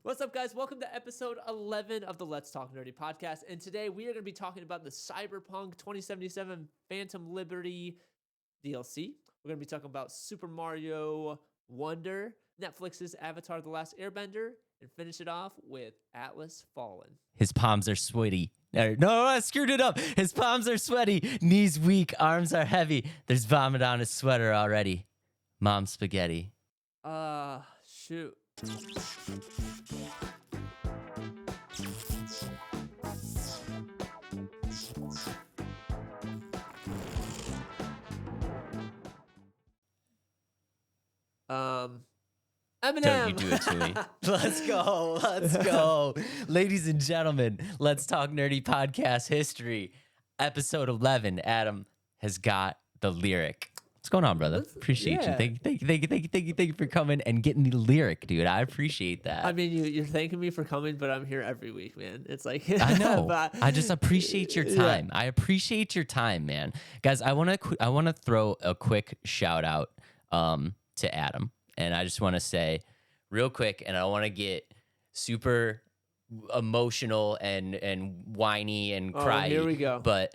What's up, guys? Welcome to episode 11 of the Let's Talk Nerdy podcast. And today we are going to be talking about the Cyberpunk 2077 Phantom Liberty DLC. We're going to be talking about Super Mario Wonder, Netflix's Avatar the Last Airbender, and finish it off with Atlas Fallen. His palms are sweaty. No, I screwed it up. His palms are sweaty. Knees weak. Arms are heavy. There's vomit on his sweater already. Mom spaghetti. Shoot. Eminem. Don't you do it to me. Let's go. Let's go. Ladies and gentlemen, Let's Talk Nerdy podcast history. Episode 11. Adam has got the lyric. What's going on, brother? Appreciate you. Thank you for coming and getting the lyric, dude. I appreciate that. I mean, you're thanking me for coming, but I'm here every week, man. It's like I know. I just appreciate your time. Yeah. I appreciate your time, man. Guys, I want to throw a quick shout out to Adam, and I just want to say real quick, and I want to get super emotional and whiny and cry. Here we go. But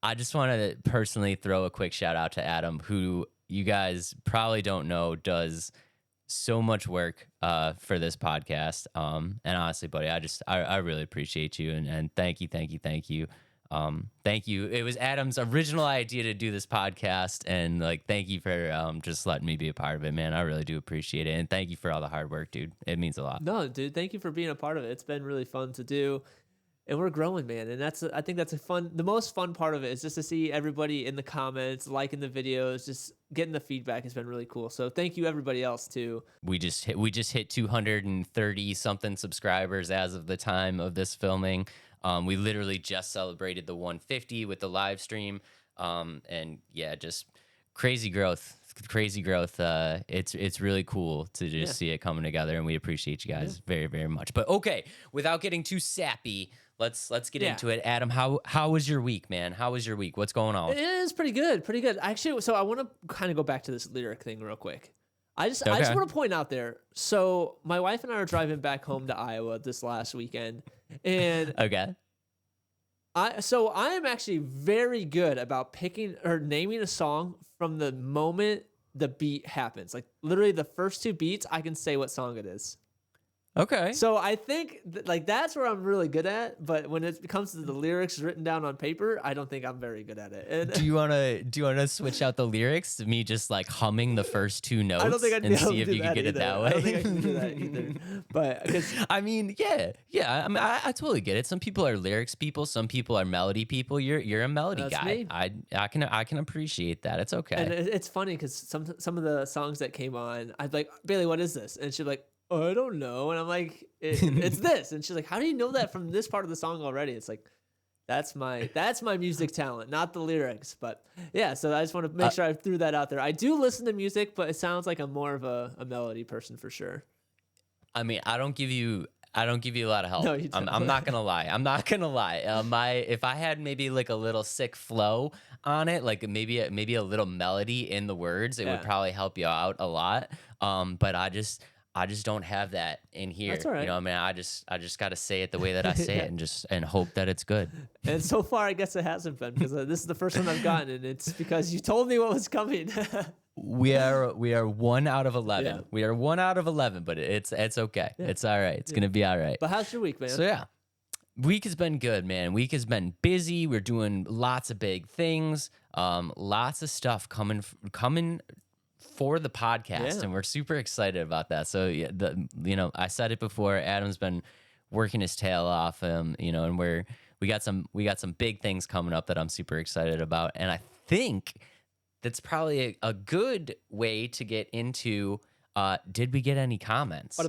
I just want to personally throw a quick shout out to Adam, who you guys probably don't know does so much work for this podcast. And honestly, buddy, I really appreciate you and thank you. Thank you. It was Adam's original idea to do this podcast, and thank you for just letting me be a part of it, man. I really do appreciate it, and thank you for all the hard work, dude. It means a lot. No, dude, thank you for being a part of it. It's been really fun to do. And we're growing, man. And I think that's the most fun part of it is just to see everybody in the comments, liking the videos, just getting the feedback has been really cool. So thank you everybody else too. We just hit 230 something subscribers as of the time of this filming. We literally just celebrated the 150 with the live stream. And yeah, just crazy growth. It's really cool to just see it coming together, and we appreciate you guys very, very much. But okay, without getting too sappy, let's get into it. Adam, how was your week, man? How was your week? What's going on? It is pretty good. Actually, so I want to kind of go back to this lyric thing real quick. I just want to point out there. So my wife and I are driving back home to Iowa this last weekend, and okay. I am actually very good about picking or naming a song from the moment the beat happens. Like literally the first two beats, I can say what song it is. Okay. So I think that's where I'm really good at, but when it comes to the lyrics written down on paper, I don't think I'm very good at it. And do you wanna switch out the lyrics to me just humming the first two notes I don't think I'd and see if you can get it that way? I don't think I can do that either. But because I mean, yeah. I mean, I totally get it. Some people are lyrics people, some people are melody people. You're a melody guy. Me. I can appreciate that. It's okay. And it's funny because some of the songs that came on, I'd be like, Bailey, what is this? And she'd be like, I don't know. And I'm like, it's this. And she's like, how do you know that from this part of the song already? It's like, that's my music talent, not the lyrics. But yeah, so I just want to make sure I threw that out there. I do listen to music, but it sounds like I'm more of a melody person for sure. I mean, I don't give you a lot of help. No, you don't. I'm not gonna lie. If I had maybe a little sick flow on it, maybe a little melody in the words, it would probably help you out a lot. But I just don't have that in here. That's all right. You know, I mean, I just got to say it the way that I say it, and hope that it's good. And so far, I guess it hasn't been because this is the first one I've gotten, and it's because you told me what was coming. We are 1 out of 11. Yeah. We are 1 out of 11, but it's okay. Yeah. It's all right. It's gonna be all right. But how's your week, man? So yeah, week has been good, man. Week has been busy. We're doing lots of big things. Lots of stuff coming for the podcast, and we're super excited about that. So yeah, I said it before. Adam's been working his tail off, and we got some big things coming up that I'm super excited about, and I think that's probably a good way to get into. Did we get any comments?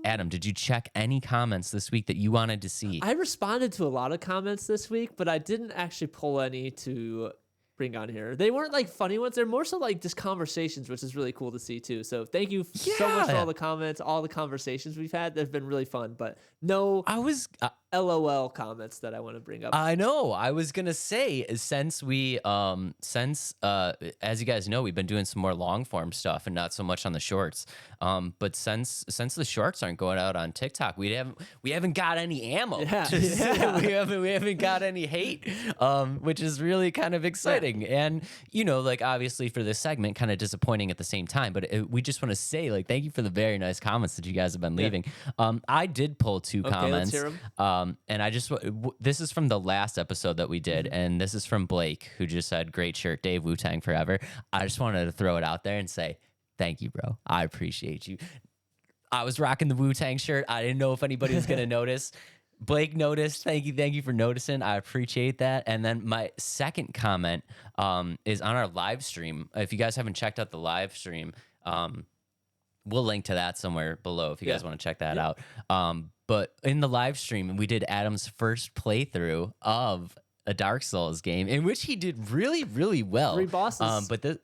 Adam, did you check any comments this week that you wanted to see? I responded to a lot of comments this week, but I didn't actually pull any to bring on here. They weren't funny ones. They're more so just conversations, which is really cool to see too. So thank you so much for all the comments, all the conversations we've had. They've been really fun. But no, I was LOL comments that I want to bring up. I know. I was gonna say, since as you guys know, we've been doing some more long form stuff and not so much on the shorts. But since the shorts aren't going out on TikTok, we haven't got any ammo. Yeah, We haven't got any hate, which is really kind of exciting. And like obviously for this segment, kind of disappointing at the same time. But we just want to say, like, thank you for the very nice comments that you guys have been leaving. I did pull two comments. Let's hear 'em. And this is from the last episode that we did, and this is from Blake, who just said, "Great shirt, Dave, Wu-Tang forever." I just wanted to throw it out there and say, thank you, bro. I appreciate you. I was rocking the Wu-Tang shirt. I didn't know if anybody was going to notice. Blake noticed. Thank you for noticing. I appreciate that. And then my second comment is on our live stream. If you guys haven't checked out the live stream, we'll link to that somewhere below if you guys want to check that out. But in the live stream, we did Adam's first playthrough of a Dark Souls game, in which he did really, really well. 3 bosses. But the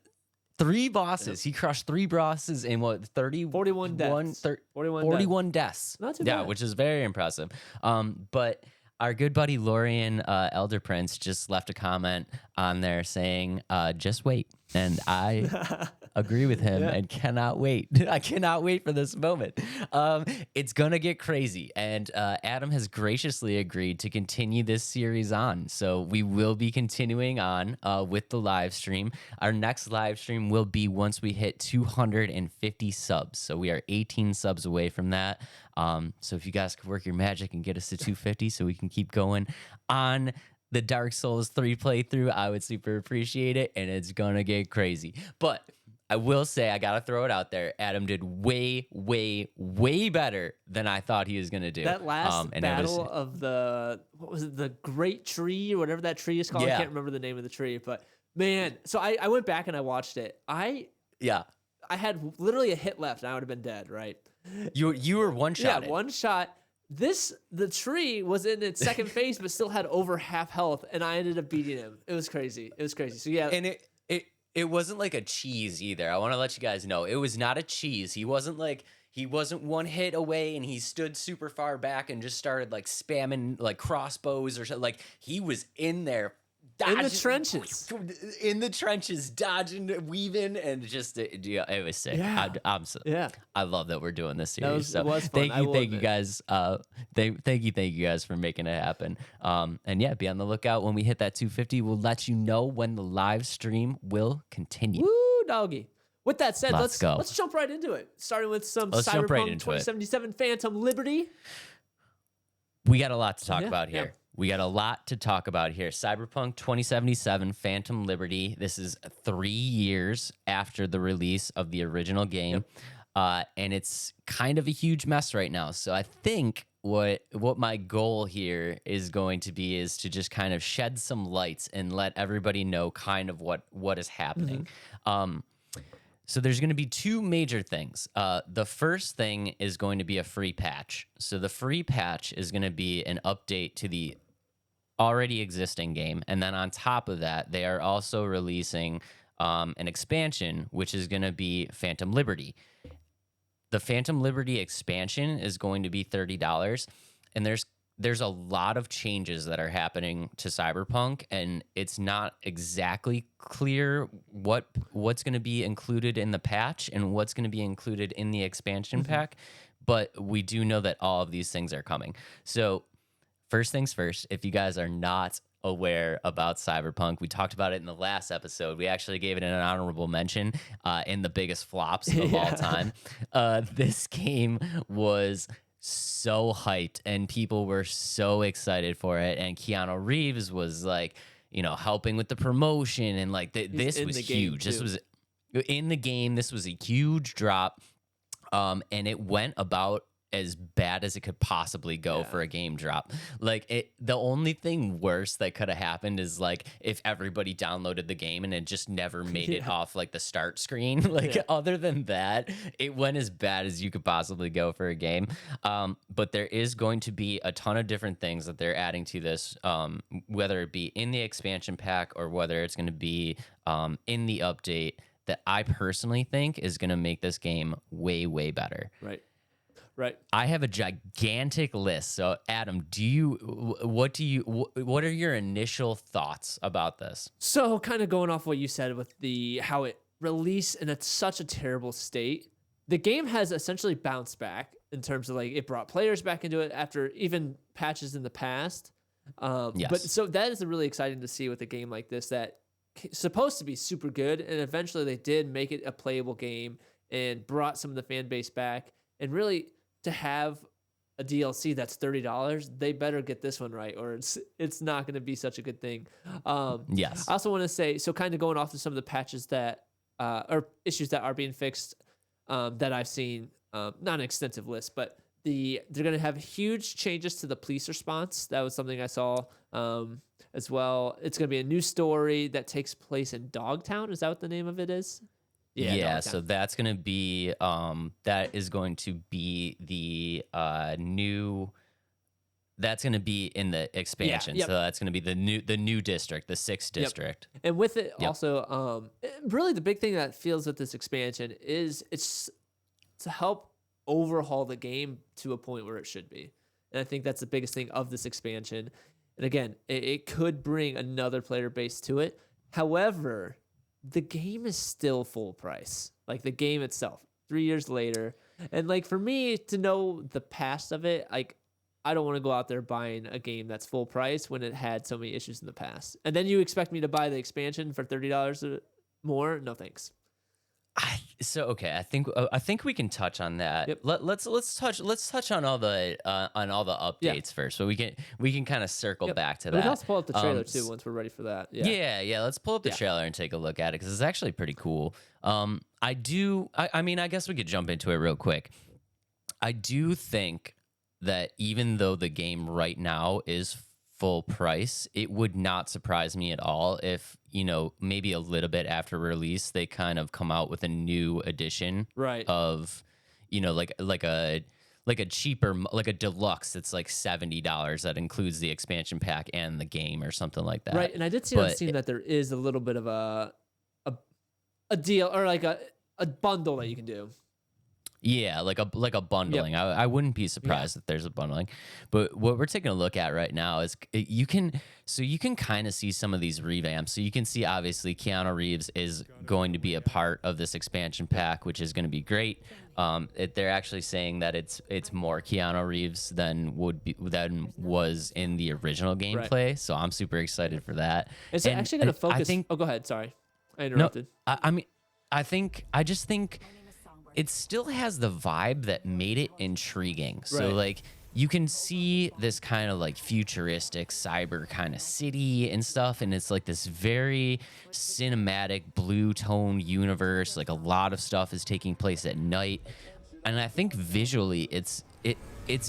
3 bosses. He crushed 3 bosses in what, 41 deaths. 41 deaths. Not too bad. Yeah, which is very impressive. But our good buddy Lorian Elder Prince just left a comment on there saying, just wait. And I agree with him and cannot wait. I cannot wait for this moment. It's going to get crazy. And Adam has graciously agreed to continue this series on. So we will be continuing on with the live stream. Our next live stream will be once we hit 250 subs. So we are 18 subs away from that. So if you guys could work your magic and get us to 250 so we can keep going on the Dark Souls 3 playthrough, I would super appreciate it, and it's gonna get crazy. But I will say, I gotta throw it out there, Adam did way, way, way better than I thought he was gonna do. That last battle of what was it, the Great Tree, or whatever that tree is called? I can't remember the name of the tree, but man, so I went back and I watched it. I had literally a hit left, and I would have been dead, right? You were one shot. Yeah, one shot. The tree was in its second phase, but still had over half health, and I ended up beating him. It was crazy. So yeah, and it wasn't like a cheese either. I want to let you guys know, it was not a cheese. He wasn't one hit away, and he stood super far back and just started like spamming like crossbows or something. Like, he was in there. Dodging, in the trenches, dodging, weaving, and just it was sick. I love that we're doing this series. It was fun. Thank you guys. Thank you guys for making it happen. And yeah, be on the lookout when we hit that 250. We'll let you know when the live stream will continue. Woo, doggy. With that said, let's go. Let's jump right into it. Starting with some Cyberpunk 2077 Phantom Liberty. We got a lot to talk about here. We got a lot to talk about here. Cyberpunk 2077 Phantom Liberty. This is 3 years after the release of the original game. And it's kind of a huge mess right now. So I think what my goal here is going to be is to just kind of shed some lights and let everybody know kind of what is happening. So there's going to be 2 major things. The first thing is going to be a free patch. So the free patch is going to be an update to the already existing game. And then on top of that, they are also releasing an expansion, which is going to be Phantom Liberty. The Phantom Liberty expansion is going to be $30. And there's a lot of changes that are happening to Cyberpunk, and it's not exactly clear what's going to be included in the patch and what's going to be included in the expansion pack, but we do know that all of these things are coming. So first things first, if you guys are not aware about Cyberpunk, we talked about it in the last episode. We actually gave it an honorable mention in the biggest flops of all time. This game was so hyped and people were so excited for it, and Keanu Reeves was like, helping with the promotion, and like this was huge. This was in the game. This was a huge drop, and it went about as bad as it could possibly go for a game drop. Like, the only thing worse that could have happened is like if everybody downloaded the game and it just never made it off like the start screen. Like, other than that, it went as bad as you could possibly go for a game. But there is going to be a ton of different things that they're adding to this, whether it be in the expansion pack or whether it's going to be in the update, that I personally think is going to make this game way, way better. Right. Right. I have a gigantic list. So, Adam, what are your initial thoughts about this? So kind of going off what you said with how it released and it's such a terrible state. The game has essentially bounced back in terms of like it brought players back into it after even patches in the past. But Yes. so that is really exciting to see with a game like this that supposed to be super good, and eventually they did make it a playable game and brought some of the fan base back. And really, to have a DLC that's $30, they better get this one right, or it's not going to be such a good thing. Yes. I also want to say, so kind of going off to some of the patches that or issues that are being fixed that I've seen, not an extensive list, but they're going to have huge changes to the police response. That was something I saw as well. It's going to be a new story that takes place in Dogtown. Is that what the name of it is? Yeah, Dogtown. so that's going to be that is going to be the new that's going to be in the expansion. yep. So that's going to be the new district, the 6th district. And with it Yep. also, really the big thing that feels with this expansion is it's to help overhaul the game to a point where it should be. And I think that's the biggest thing of this expansion. And again, it could bring another player base to it. However, the game is still full price. Like the game itself, 3 years later. And like for me to know the past of it, like I don't want to go out there buying a game that's full price when it had so many issues in the past. And then you expect me to buy the expansion for $30 more? No thanks. Okay, I think we can touch on that. Yep. Let's touch on all the updates first, so we can kind of circle back to We that. can also pull up the trailer too once we're ready for that. Yeah. Let's pull up the trailer and take a look at it because it's actually pretty cool. I mean, I guess we could jump into it real quick. I do think that even though the game right now is full price, it would not surprise me at all if, maybe a little bit after release, they kind of come out with a new edition of, like a cheaper, like a deluxe that's like $70 that includes the expansion pack and the game or something like that. Right. And I did see on Steam that there is a little bit of a deal or like a bundle that you can do. Yeah, like a bundling. Yep. I wouldn't be surprised if there's a bundling. But what we're taking a look at right now is you can kind of see some of these revamps. So you can see obviously Keanu Reeves is going to be a part of this expansion pack, which is going to be great. They're actually saying that it's more Keanu Reeves than was in the original gameplay. Right. So I'm super excited for that. Is it actually going to focus? Oh, go ahead. Sorry, I interrupted. No, I just think it still has the vibe that made it intriguing. So like you can see this kind of like futuristic cyber kind of city and stuff, and it's like this very cinematic blue tone universe. Like a lot of stuff is taking place at night, and I think visually it's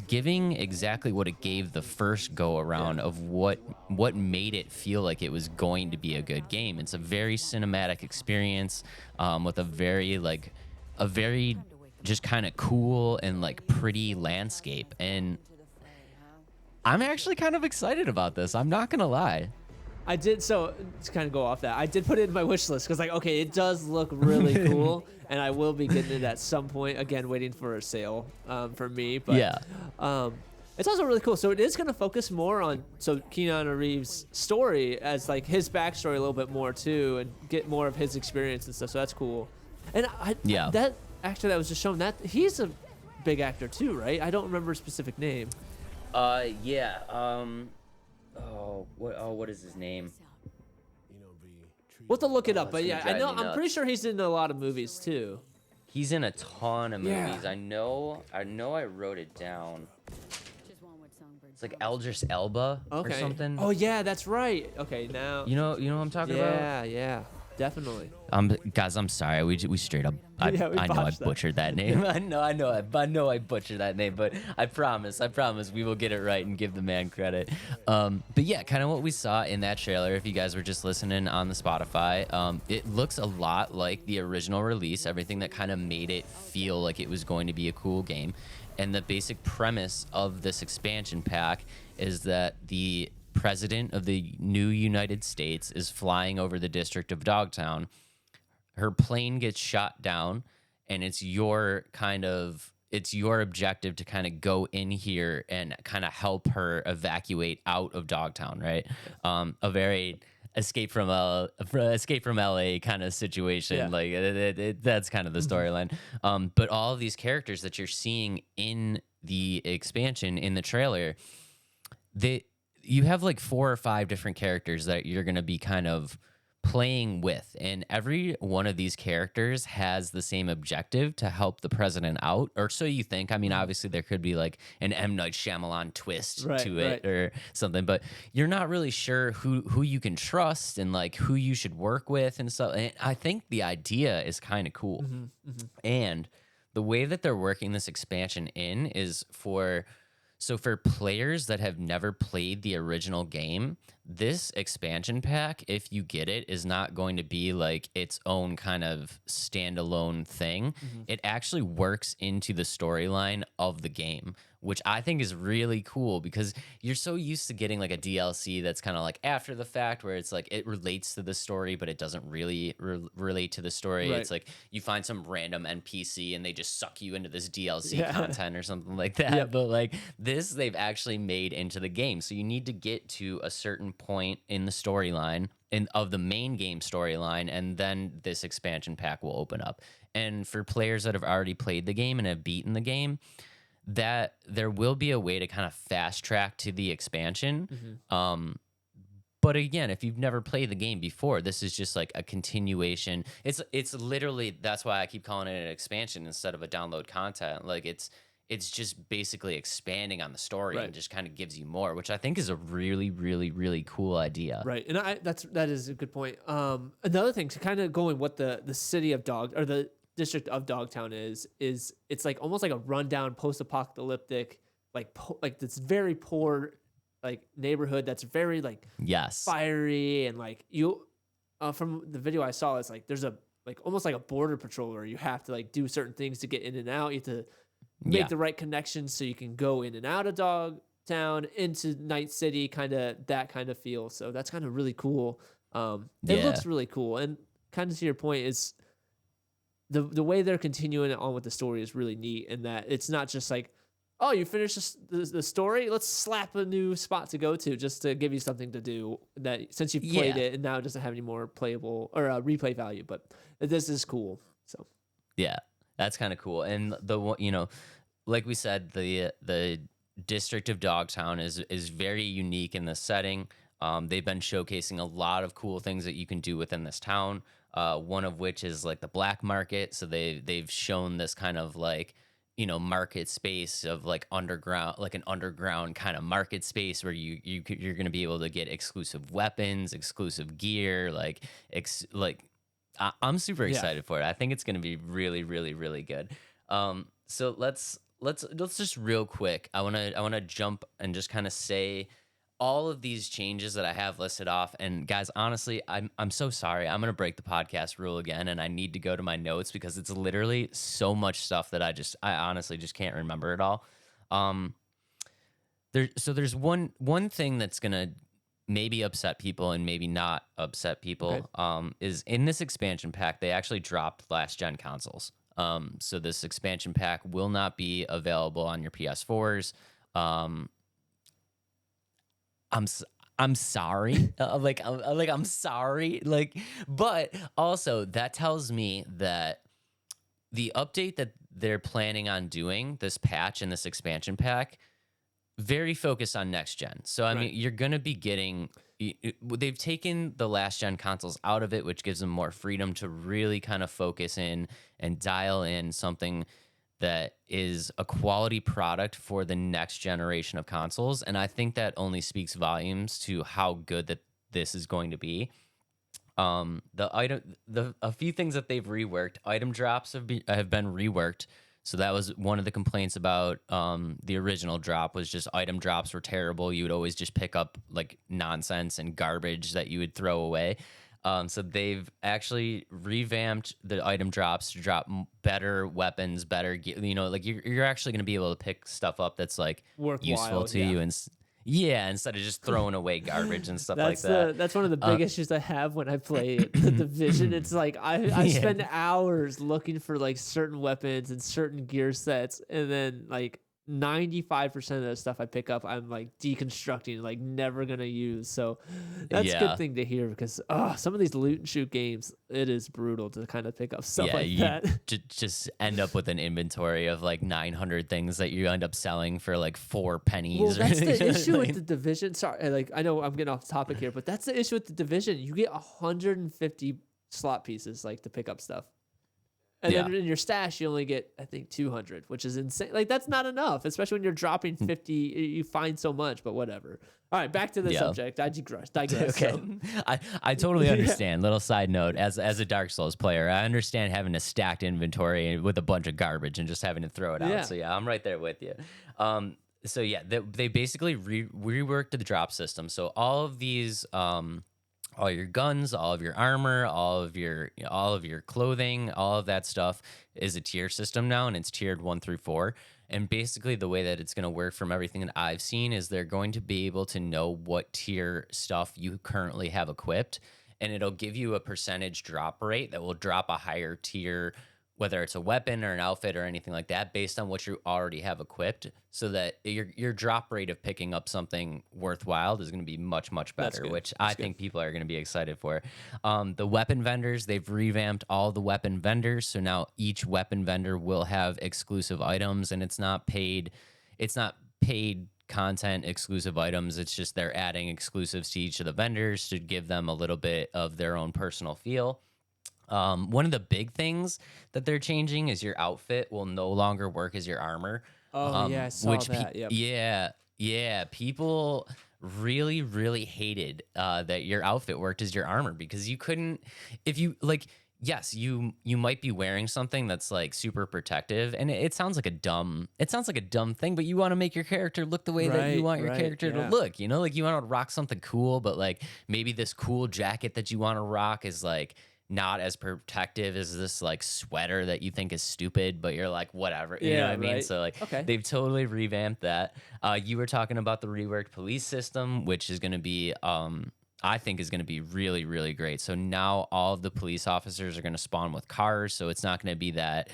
giving exactly what it gave the first go around of what made it feel like it was going to be a good game. It's a very cinematic experience with a very just kind of cool and like pretty landscape, and I'm actually kind of excited about this. I'm not gonna lie. I did, so to kind of go off that, I did put it in my wish list because like, okay, it does look really cool, and I will be getting it at some point. Again, waiting for a sale for me, but it's also really cool. So it is going to focus more on Keanu Reeves' story as like his backstory a little bit more too, and get more of his experience and stuff. So that's cool. And that actor that was just shown, that he's a big actor too, right? I don't remember a specific name. What is his name? We'll have to look it up, but yeah, I know. me I'm pretty sure he's in a lot of movies too. He's in a ton of movies. Yeah. I know I wrote it down. It's like Eldris Elba or something. Oh yeah, that's right. Okay, now You know what I'm talking about? Yeah, definitely. Guys, I'm sorry. We straight up. I know I botched that. butchered that name. I know I butchered that name, but I promise we will get it right and give the man credit. But yeah, kind of what we saw in that trailer. If you guys were just listening on the Spotify, it looks a lot like the original release. Everything that kind of made it feel like it was going to be a cool game. And the basic premise of this expansion pack is that the president of the new United States is flying over the district of Dogtown. Her plane gets shot down, and it's it's your objective to kind of go in here and kind of help her evacuate out of Dogtown, right? A very escape from LA kind of situation. Yeah. Like that's kind of the storyline. But all of these characters that you're seeing in the expansion in the trailer, you have like 4 or 5 different characters that you're going to be kind of playing with, and every one of these characters has the same objective to help the president out, or so you think. I mean, obviously there could be like an M. Night Shyamalan twist to it or something, but you're not really sure who you can trust and like who you should work with and stuff. And I think the idea is kind of cool. And the way that they're working this expansion in is for players that have never played the original game, this expansion pack, if you get it, is not going to be like its own kind of standalone thing. It actually works into the storyline of the game, which I think is really cool because you're so used to getting like a DLC that's kind of like after the fact, where it's like it relates to the story, but it doesn't really relate to the story. It's like you find some random NPC and they just suck you into this DLC content or something like that. But like this, they've actually made into the game. So you need to get to a certain point in the storyline of the main game storyline, and then this expansion pack will open up. And for players that have already played the game and have beaten the game, that there will be a way to kind of fast track to the expansion. But again, if you've never played the game before, this is just like a continuation. It's literally, that's why I keep calling it an expansion instead of a download content. Like it's just basically expanding on the story and just kind of gives you more, which I think is a really, really, really cool idea. Right. And that is a good point. Another thing to kind of go in what the city of the district of Dogtown is it's like almost like a rundown post-apocalyptic, like this very poor like neighborhood that's very like fiery, and like you from the video I saw, it's like there's a like almost like a border patrol where you have to like do certain things to get in and out. You have to make the right connections so you can go in and out of Dogtown into Night City, kind of that kind of feel. So that's kind of really cool. It looks really cool, and kind of to your point is the way they're continuing on with the story is really neat, and that it's not just like, oh, you finished the story, let's slap a new spot to go to just to give you something to do that since you've played it and now it doesn't have any more playable or replay value. But this is cool. So yeah, that's kind of cool. And like we said, the district of Dogtown is very unique in this setting. They've been showcasing a lot of cool things that you can do within this town. One of which is like the black market. So they've shown this kind of like, market space of like underground, like an underground kind of market space where you're going to be able to get exclusive weapons, exclusive gear. I'm super excited for it. I think it's going to be really, really, really good. So let's just real quick. I want to jump and just kind of say all of these changes that I have listed off. And guys, honestly, I'm so sorry. I'm going to break the podcast rule again, and I need to go to my notes because it's literally so much stuff that I honestly just can't remember it all. There's one thing that's going to maybe upset people and maybe not upset people. Is in this expansion pack, they actually dropped last gen consoles. So this expansion pack will not be available on your PS4s. I'm sorry. I'm sorry. But also that tells me that the update that they're planning on doing, this patch and this expansion pack, very focused on next gen. So I mean, you're gonna be getting. They've taken the last gen consoles out of it, which gives them more freedom to really kind of focus in and dial in something that is a quality product for the next generation of consoles. And I think that only speaks volumes to how good that this is going to be. A few things that they've reworked, item drops have been reworked. So that was one of the complaints about the original drop, was just item drops were terrible. You would always just pick up like nonsense and garbage that you would throw away. So they've actually revamped the item drops to drop better weapons, better, like you're actually going to be able to pick stuff up that's like useful to you. And Yeah, instead of just throwing away garbage and stuff like That's that. that's one of the Uh, big issues I have when I play the Division. It's like I yeah, spend hours looking for like certain weapons and certain gear sets, and then like 95% of the stuff I pick up, I'm like deconstructing, like never gonna use. So that's a good yeah. thing to hear because some of these loot and shoot games, it is brutal to kind of pick up stuff Yeah, like you that. just end up with an inventory of like 900 things that you end up selling for like four Well, pennies. Or, that's the issue with like, the Division. Sorry, like I know I'm getting off topic here, but that's the issue with the Division. You get 150 slot pieces like to pick up stuff. And yeah. then in your stash, you only get, I think, 200, which is insane. Like, that's not enough, especially when you're dropping 50. You find so much, but whatever. All right, back to the Yeah. subject. I digress. Okay. So, I totally yeah. understand. Little side note, as a Dark Souls player, I understand having a stacked inventory with a bunch of garbage and just having to throw it out. Yeah. So yeah, I'm right there with you. So yeah, they basically reworked the drop system. So all of these all your guns, all of your armor, all of your clothing, all of that stuff is a tier system now, and it's tiered 1 through 4. And basically, the way that it's going to work from everything that I've seen is they're going to be able to know what tier stuff you currently have equipped, and it'll give you a percentage drop rate that will drop a higher tier, whether it's a weapon or an outfit or anything like that, based on what you already have equipped, so that your drop rate of picking up something worthwhile is going to be much That's better, good. which That's I good. think people are going to be excited for. The weapon vendors, they've revamped all the weapon vendors, so now each weapon vendor will have exclusive items, and it's not paid content exclusive items. It's just they're adding exclusives to each of the vendors to give them a little bit of their own personal feel. One of the big things that they're changing is your outfit will no longer work as your armor. Oh, yeah, I saw Which that. Yep. yeah, people really hated that your outfit worked as your armor, because you couldn't, if you like, yes, you might be wearing something that's like super protective, and it sounds like a dumb thing, but you want to make your character look the way that you want your Right. character to Yeah. look, like you want to rock something cool, but like maybe this cool jacket that you want to rock is like not as protective as this like sweater that you think is stupid, but you're like, whatever, you know what Yeah, I mean? right. So like Okay. they've totally revamped that. You were talking about the reworked police system, which is going to be I think is going to be really great. So now all of the police officers are going to spawn with cars, so it's not going to be that,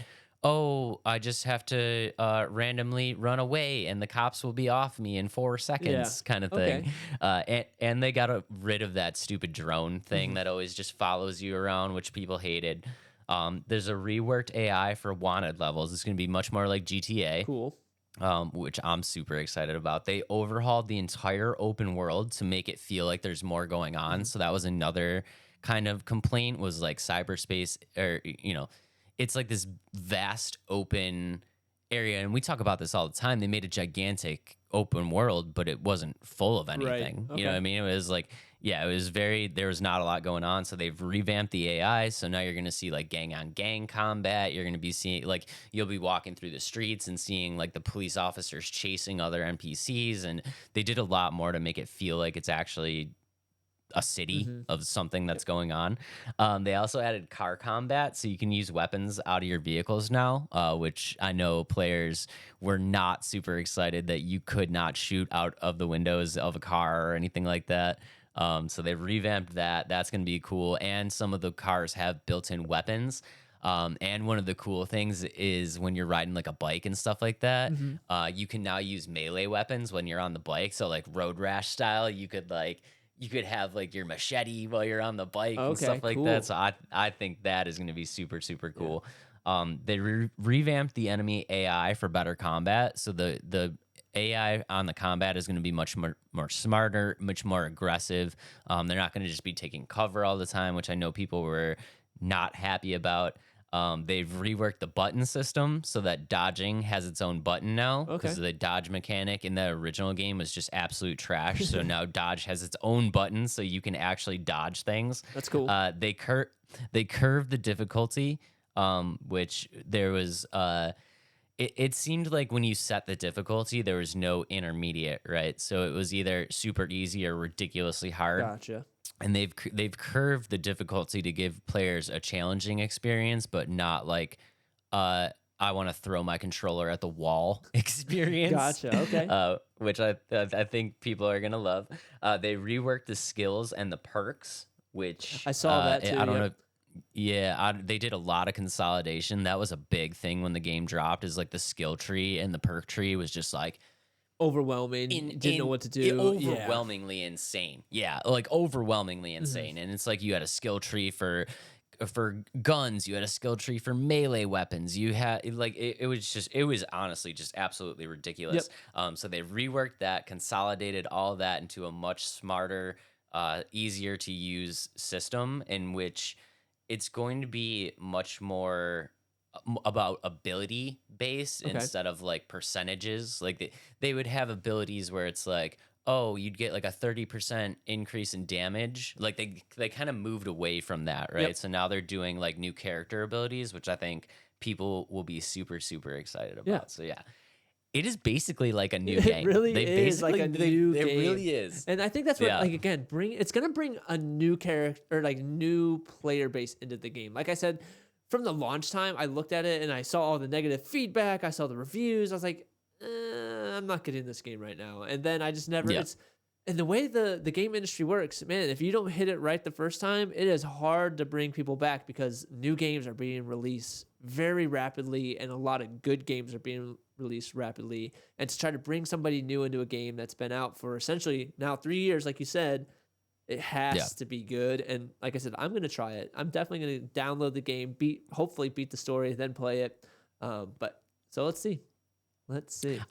oh, I just have to randomly run away and the cops will be off me in 4 seconds, Yeah. kind of thing. Okay. And they got rid of that stupid drone thing Mhm. that always just follows you around, which people hated. There's a reworked AI for wanted levels. It's going to be much more like GTA, Cool. which I'm super excited about. They overhauled the entire open world to make it feel like there's more going on. Mhm. So that was another kind of complaint, was like cyberspace, or it's like this vast open area, and we talk about this all the time. They made a gigantic open world, but it wasn't full of Right. anything. You know what Okay. I mean? It was like, yeah, it was there was not a lot going on. So they've revamped the AI. So now you're going to see like gang on gang combat. You're going to be seeing like, you'll be walking through the streets and seeing like the police officers chasing other NPCs. And they did a lot more to make it feel like it's actually a city Mhm. of something Yep. that's going on. They also added car combat, so you can use weapons out of your vehicles now, which I know players were not super excited that you could not shoot out of the windows of a car or anything like that. So they've revamped that. That's going to be cool. And some of the cars have built-in weapons. And one of the cool things is when you're riding like a bike and stuff like that, Mhm. you can now use melee weapons when you're on the bike. So like road rash style, you could have like your machete while you're on the bike and Okay. stuff like that. Cool. So I think that is going to be super Yeah. cool. They revamped the enemy AI for better combat. So the AI on the combat is going to be much more smarter, much more aggressive. They're not going to just be taking cover all the time, which I know people were not happy about. They've reworked the button system so that dodging has its own button now, because Okay. the dodge mechanic in the original game was just absolute trash. So now dodge has its own button, so you can actually dodge things. That's cool. They curved the difficulty, which there was. It seemed like when you set the difficulty, there was no intermediate, right? So it was either super easy or ridiculously hard, Gotcha. and they've curved the difficulty to give players a challenging experience, but not like uh I want to throw my controller at the wall experience. Gotcha. Okay. Which I think people are gonna love. They reworked the skills and the perks, which I saw that too. I don't Yep. know. Yeah, they did a lot of consolidation. That was a big thing when the game dropped. Is like the skill tree and the perk tree was just like Overwhelming. Didn't know what to do. overwhelmingly insane. Yeah, like overwhelmingly insane. And it's like you had a skill tree for guns, you had a skill tree for melee weapons. You had like it was honestly just absolutely ridiculous. So they reworked that, consolidated all of that into a much smarter, easier to use system in which it's going to be much more about ability based Okay. instead of like percentages. Like they would have abilities where it's like, oh, you'd get like a 30% increase in damage. Like they kind of moved away from that, right? Yep. So now they're doing like new character abilities, which I think people will be super super excited about. Yeah. So yeah, it is basically like a new It game. really They is like a new It game. really is. And I think that's what, Yeah. like, again, it's going to bring a new character or like new player base into the game. Like I said, from the launch time, I looked at it and I saw all the negative feedback. I saw the reviews. I was like, I'm not getting this game right now. And then I just never, Yeah. and the way the game industry works, man, if you don't hit it right the first time, it is hard to bring people back because new games are being released very rapidly and a lot of good games are being released rapidly. And to try to bring somebody new into a game that's been out for essentially now 3 years, like you said, it has to be good. And like I said, I'm going to try it. I'm definitely going to download the game, hopefully beat the story, then play it. But so let's see.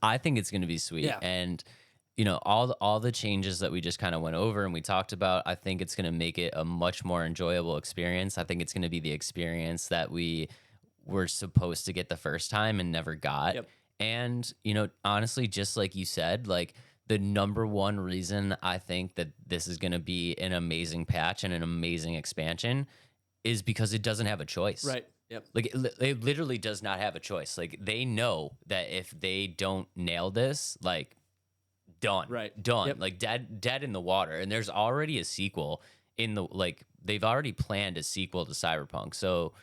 I think it's going to be sweet. Yeah. And you know, all the changes that we just kind of went over and we talked about, I think it's going to make it a much more enjoyable experience. I think it's going to be the experience that we were supposed to get the first time and never got. Yep. And, you know, honestly, just like you said, like the number one reason I think that this is going to be an amazing patch and an amazing expansion is because it doesn't have a choice. Right. Yep. Like it literally does not have a choice. Like they know that if they don't nail this, like done. Right. Done. Yep. Like dead in the water. And there's already a sequel in the like they've already planned a sequel to Cyberpunk. So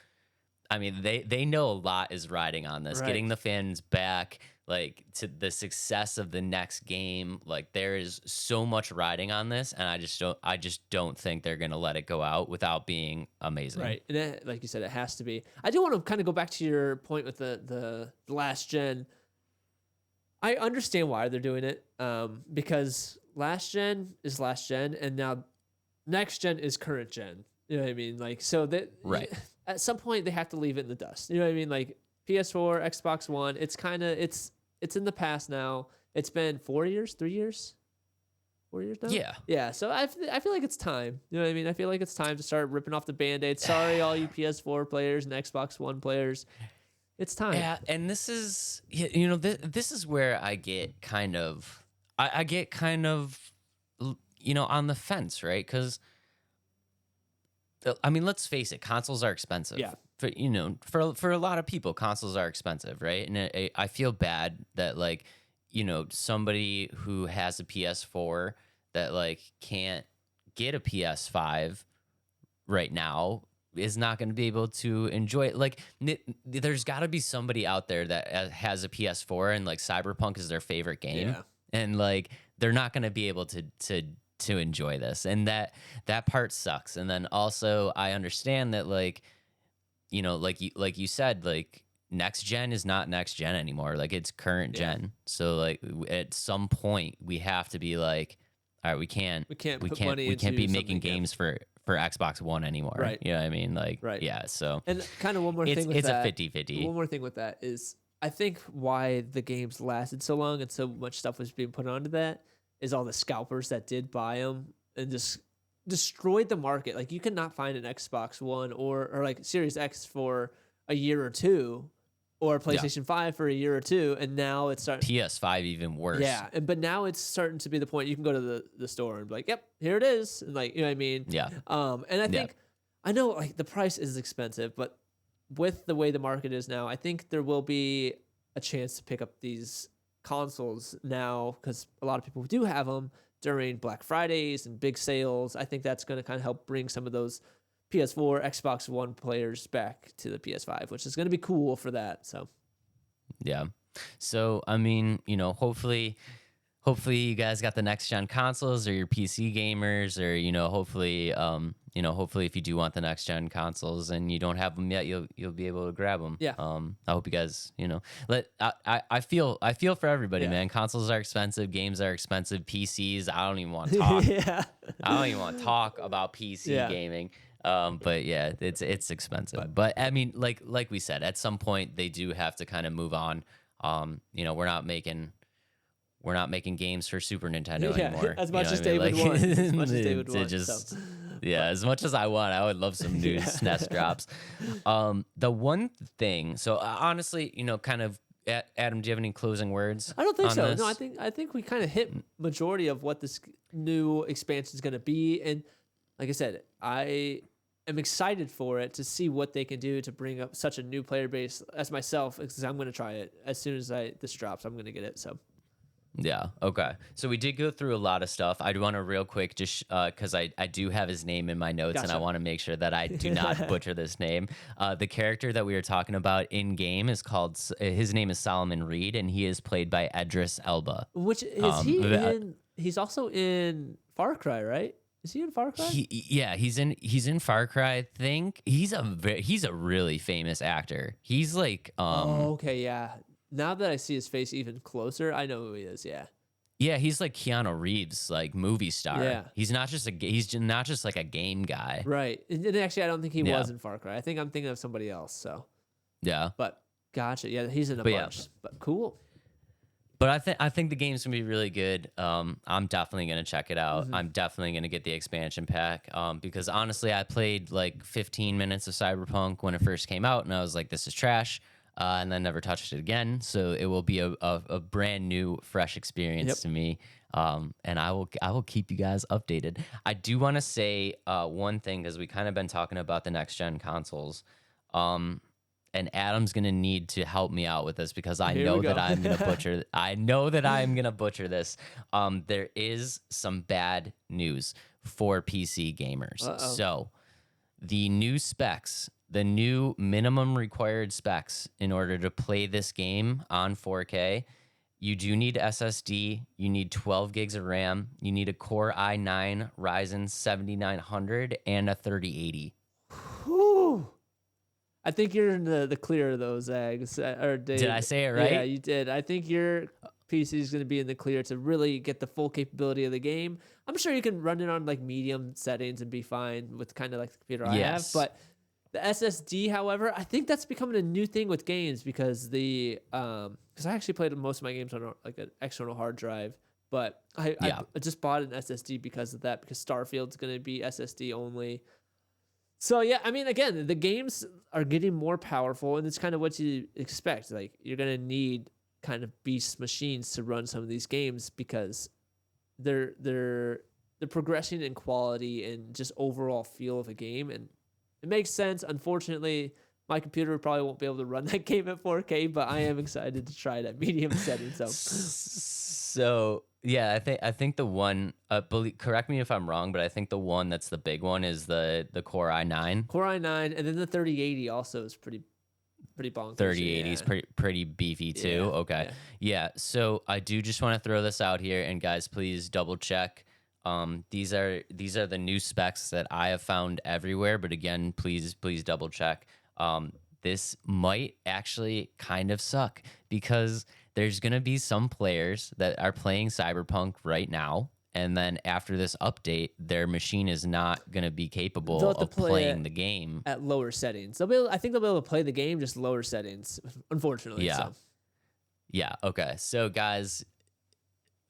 I mean they know a lot is riding on this. Right. Getting the fans back, like to the success of the next game. Like there is so much riding on this, and I just don't think they're gonna let it go out without being amazing. Right. And like you said, it has to be. I do want to kind of go back to your point with the last gen. I understand why they're doing it, because last gen is last gen, and now next gen is current gen. You know what I mean? Like, so that Right. at some point they have to leave it in the dust. You know what I mean? Like PS4, Xbox One, it's kind of it's in the past now. It's been 4 years, 3 years, 4 years now. Yeah. Yeah. So I feel like it's time. You know what I mean? I feel like it's time to start ripping off the Band-Aid. Sorry, all you PS4 players and Xbox One players. It's time. Yeah, and this is you know this is where I get kind of I get kind of you know on the fence, right? Because I mean, let's face it, consoles are expensive. Yeah. For you know, for a lot of people, consoles are expensive, right? And I feel bad that like you know somebody who has a PS4 that like can't get a PS5 right now is not going to be able to enjoy it. Like there's got to be somebody out there that has a PS4 and like Cyberpunk is their favorite game. Yeah. And like they're not going to be able to enjoy this. And that part sucks. And then also I understand that like you know like you said like next gen is not next gen anymore. Like it's current gen. So like at some point we have to be like all right, we can't We can't be into making something, games for Xbox One anymore. Right. You know what I mean? Like, Right. yeah. So And kind of one more thing with it's that. a 50-50. One more thing with that is I think why the games lasted so long and so much stuff was being put onto that is all the scalpers that did buy them and just destroyed the market. Like you cannot find an Xbox One or like Series X for a year or two, or PlayStation 5 for a year or two, and now it's starting. PS5 even worse. Yeah, but now it's starting to be the point you can go to the store and be like, "Yep, here it is," and like you know what I mean. Yeah. And I think I know like the price is expensive, but with the way the market is now, I think there will be a chance to pick up these consoles now because a lot of people do have them during Black Fridays and big sales. I think that's going to kind of help bring some of those PS4, Xbox One players back to the PS5, which is going to be cool for that. So, Yeah. So I mean, hopefully you guys got the next gen consoles, or your PC gamers, or hopefully if you do want the next gen consoles and you don't have them yet, you'll be able to grab them. Yeah. I hope you guys, I feel for everybody, Yeah. man. Consoles are expensive, games are expensive, PCs. I don't even want to talk. Yeah. I don't even want to talk about PC Yeah. gaming. But yeah, it's expensive. But I mean, like we said, at some point they do have to kind of move on. We're not making games for Super Nintendo anymore. As much as what I mean? David wants. As much as David to wants. just, So. yeah, as much as I want, I would love some new Yeah. SNES drops. The one thing, so honestly, kind of, Adam, do you have any closing words? I don't think on so. this? No, I think we kind of hit majority of what this new expansion is going to be, and like I said, I am excited for it to see what they can do to bring up such a new player base as myself, because I'm going to try it as soon as this drops. I'm going to get it. So. Yeah. Okay. So we did go through a lot of stuff. I do want to real quick, just because I do have his name in my notes, and I Gotcha. want to make sure that I do not butcher this name. The character that we were talking about in game is called. His name is Solomon Reed, and he is played by Idris Elba. Which is he in? He's also in Far Cry, right? Is he in Far Cry? He's in Far Cry. I think he's a really famous actor. He's like Oh, okay, yeah. Now that I see his face even closer, I know who he is. Yeah. Yeah, he's like Keanu Reeves, like movie star. Yeah. He's not just like a game guy. Right. And actually, I don't think he Yeah. was in Far Cry. I think I'm thinking of somebody else. So, Yeah. but gotcha. Yeah, he's in a But yeah. bunch. But cool. But I think the game's gonna be really good. I'm definitely gonna check it out. I'm definitely gonna get the expansion pack. Because honestly, I played like 15 minutes of Cyberpunk when it first came out, and I was like, this is trash. And then never touched it again. So it will be a brand new, fresh experience to me. And I will keep you guys updated. I do want to say one thing, because we kind of been talking about the next gen consoles. And Adam's gonna need to help me out with this, because I know that I'm gonna butcher. I know that I'm gonna butcher this. There is some bad news for PC gamers. So the new specs. The new minimum required specs in order to play this game on 4K, you do need SSD, you need 12 gigs of RAM, you need a Core i9 Ryzen 7900, and a 3080. Whew. I think you're in the clear of those eggs. Did I say it right? Yeah, you did. I think your PC is going to be in the clear to really get the full capability of the game. I'm sure you can run it on like medium settings and be fine with kind of like the computer I have, but the SSD, however, I think that's becoming a new thing with games, because because I actually played most of my games on like an external hard drive, but I just bought an SSD because of that, because Starfield's going to be SSD only. So yeah, I mean, again, the games are getting more powerful, and it's kind of what you expect. Like, you're going to need kind of beast machines to run some of these games, because they're progressing in quality and just overall feel of a game, and it makes sense. Unfortunately, my computer probably won't be able to run that game at 4K, but I am excited to try it at medium setting. So yeah, I think the one. Correct me if I'm wrong, but I think the one that's the big one is the Core i9. Core i9, and then the 3080 also is pretty bonkers. 3080 is pretty beefy too. Yeah, Okay, yeah. So I do just want to throw this out here, and guys, please double check. These are the new specs that I have found everywhere, but again, please double check. This might actually kind of suck, because there's going to be some players that are playing Cyberpunk right now, and then after this update, their machine is not going to be capable of playing the game at lower settings. I think they'll be able to play the game, just lower settings, unfortunately. Yeah. So. Yeah. Okay. So guys,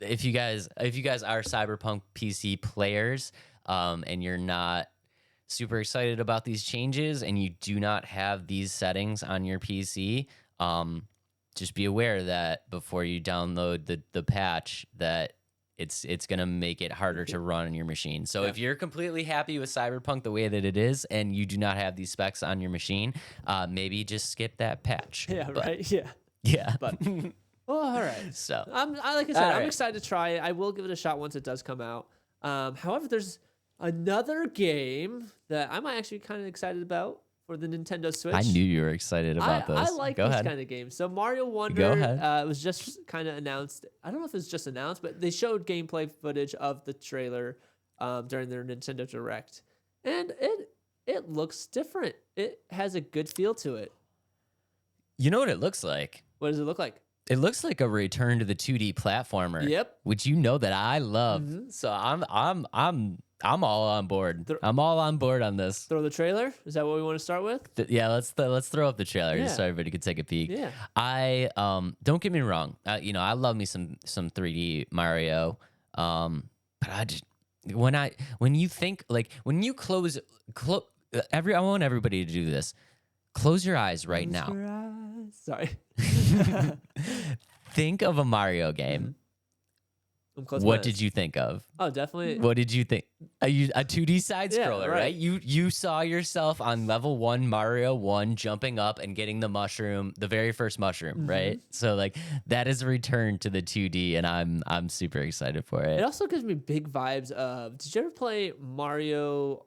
if you guys are Cyberpunk PC players, and you're not super excited about these changes, and you do not have these settings on your PC, just be aware that before you download the patch, that it's gonna make it harder to run on your machine. So if you're completely happy with Cyberpunk the way that it is, and you do not have these specs on your machine, maybe just skip that patch. Yeah. Right. Yeah. Yeah. But. Oh, all right. So like I said, I'm excited to try it. I will give it a shot once it does come out. However, there's another game that I'm actually kind of excited about for the Nintendo Switch. I knew you were excited about this. I like Go these ahead. kind of games. So Mario Wonder Go ahead. was just kind of announced. I don't know if it's just announced, but they showed gameplay footage of the trailer during their Nintendo Direct, and it looks different. It has a good feel to it. You know what it looks like? What does it look like? It looks like a return to the 2D platformer. Yep. Which you know that I love. Mhm. So I'm all on board. I'm all on board on this. Throw the trailer. Is that what we want to start with? Yeah, let's throw up the trailer just so Yeah. everybody can take a peek. Yeah. I don't get me wrong. I love me some 3D Mario. But I just when you think like when you close I want everybody to do this. Close your eyes right Close now. your eyes. Sorry. Think of a Mario game. I'm close my What eyes. did you think of? Oh, definitely. What did you think? A 2D side Yeah, scroller, right. right? You saw yourself on level 1 Mario 1 jumping up and getting the mushroom, the very first mushroom, right? So like that is a return to the 2D, and I'm super excited for It it. also gives me big vibes of. Did you ever play Mario?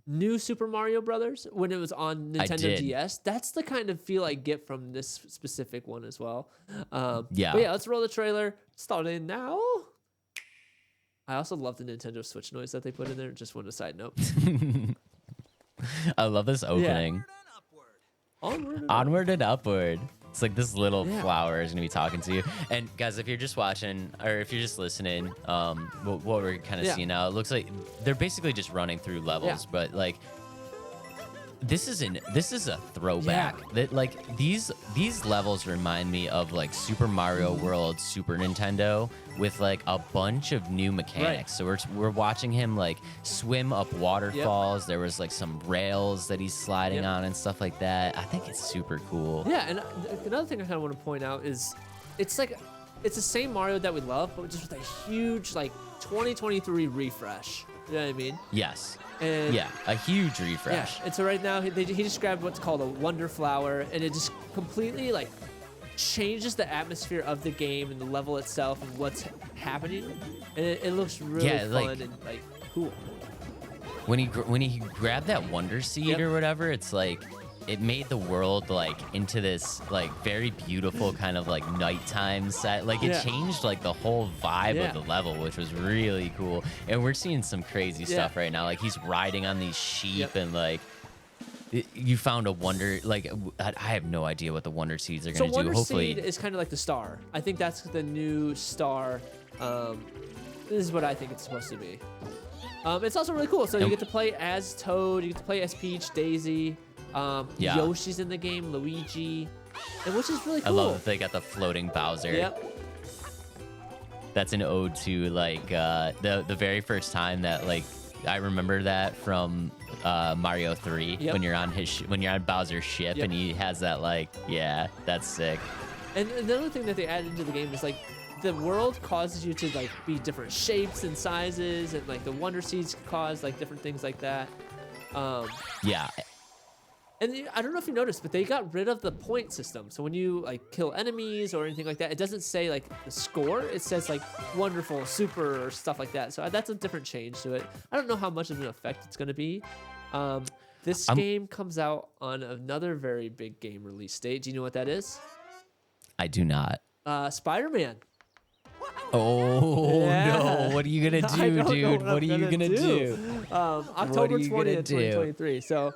New Super Mario Brothers when it was on Nintendo did. DS. That's the kind of feel I get from this specific one as well. Yeah. But yeah, let's roll the trailer. Starting now. I also love the Nintendo Switch noise that they put in there. Just one side note. I love this opening. Onward and upward. It's like this little flower is gonna be talking to you. And guys, if you're just watching or if you're just listening, what we're kind of seeing now, it looks like they're basically just running through levels, but like this is a throwback. That like these levels remind me of like Super Mario World Super Nintendo with like a bunch of new mechanics. So we're watching him like swim up waterfalls. There was like some rails that he's sliding on and stuff like that. I think it's super cool. Yeah, and another thing I kind of want to point out is it's the same Mario that we love, but just with a huge like 2023 refresh. You know what I mean? Yes. And yeah, a huge refresh. Yeah, and so right now he described what's called a Wonder Flower, and it just completely like changes the atmosphere of the game and the level itself and what's happening, and it looks really fun like, and like cool. When he grabbed that Wonder Seed or whatever, it's like it made the world like into this like very beautiful kind of like nighttime set. Like it changed like the whole vibe of the level, which was really cool. And we're seeing some crazy stuff right now. Like he's riding on these sheep and like you found a wonder. Like I have no idea what the Wonder Seeds are going to do. Wonder Hopefully, Seed is kind of like the star. I think that's the new star. This is what I think it's supposed to be. It's also really cool. So you get to play as Toad, you get to play as Peach, Daisy. Yoshi's in the game, Luigi, and which is really cool. I love that they got the floating Bowser. Yep. That's an ode to like the very first time that like I remember that from Mario 3 when you're on when you're on Bowser's ship and he has that like that's sick. And another thing that they added into the game is like the world causes you to like be different shapes and sizes, and like the Wonder Seeds cause like different things like that. Yeah. And I don't know if you noticed, but they got rid of the point system. So when you like kill enemies or anything like that, it doesn't say like the score. It says like wonderful, super, or stuff like that. So that's a different change to it. I don't know how much of an effect it's going to be. This game comes out on another very big game release date. Do you know what that is? I do not. Spider-Man. Oh no! What are you gonna do, dude? What are you gonna do? October 20th, 2023. So,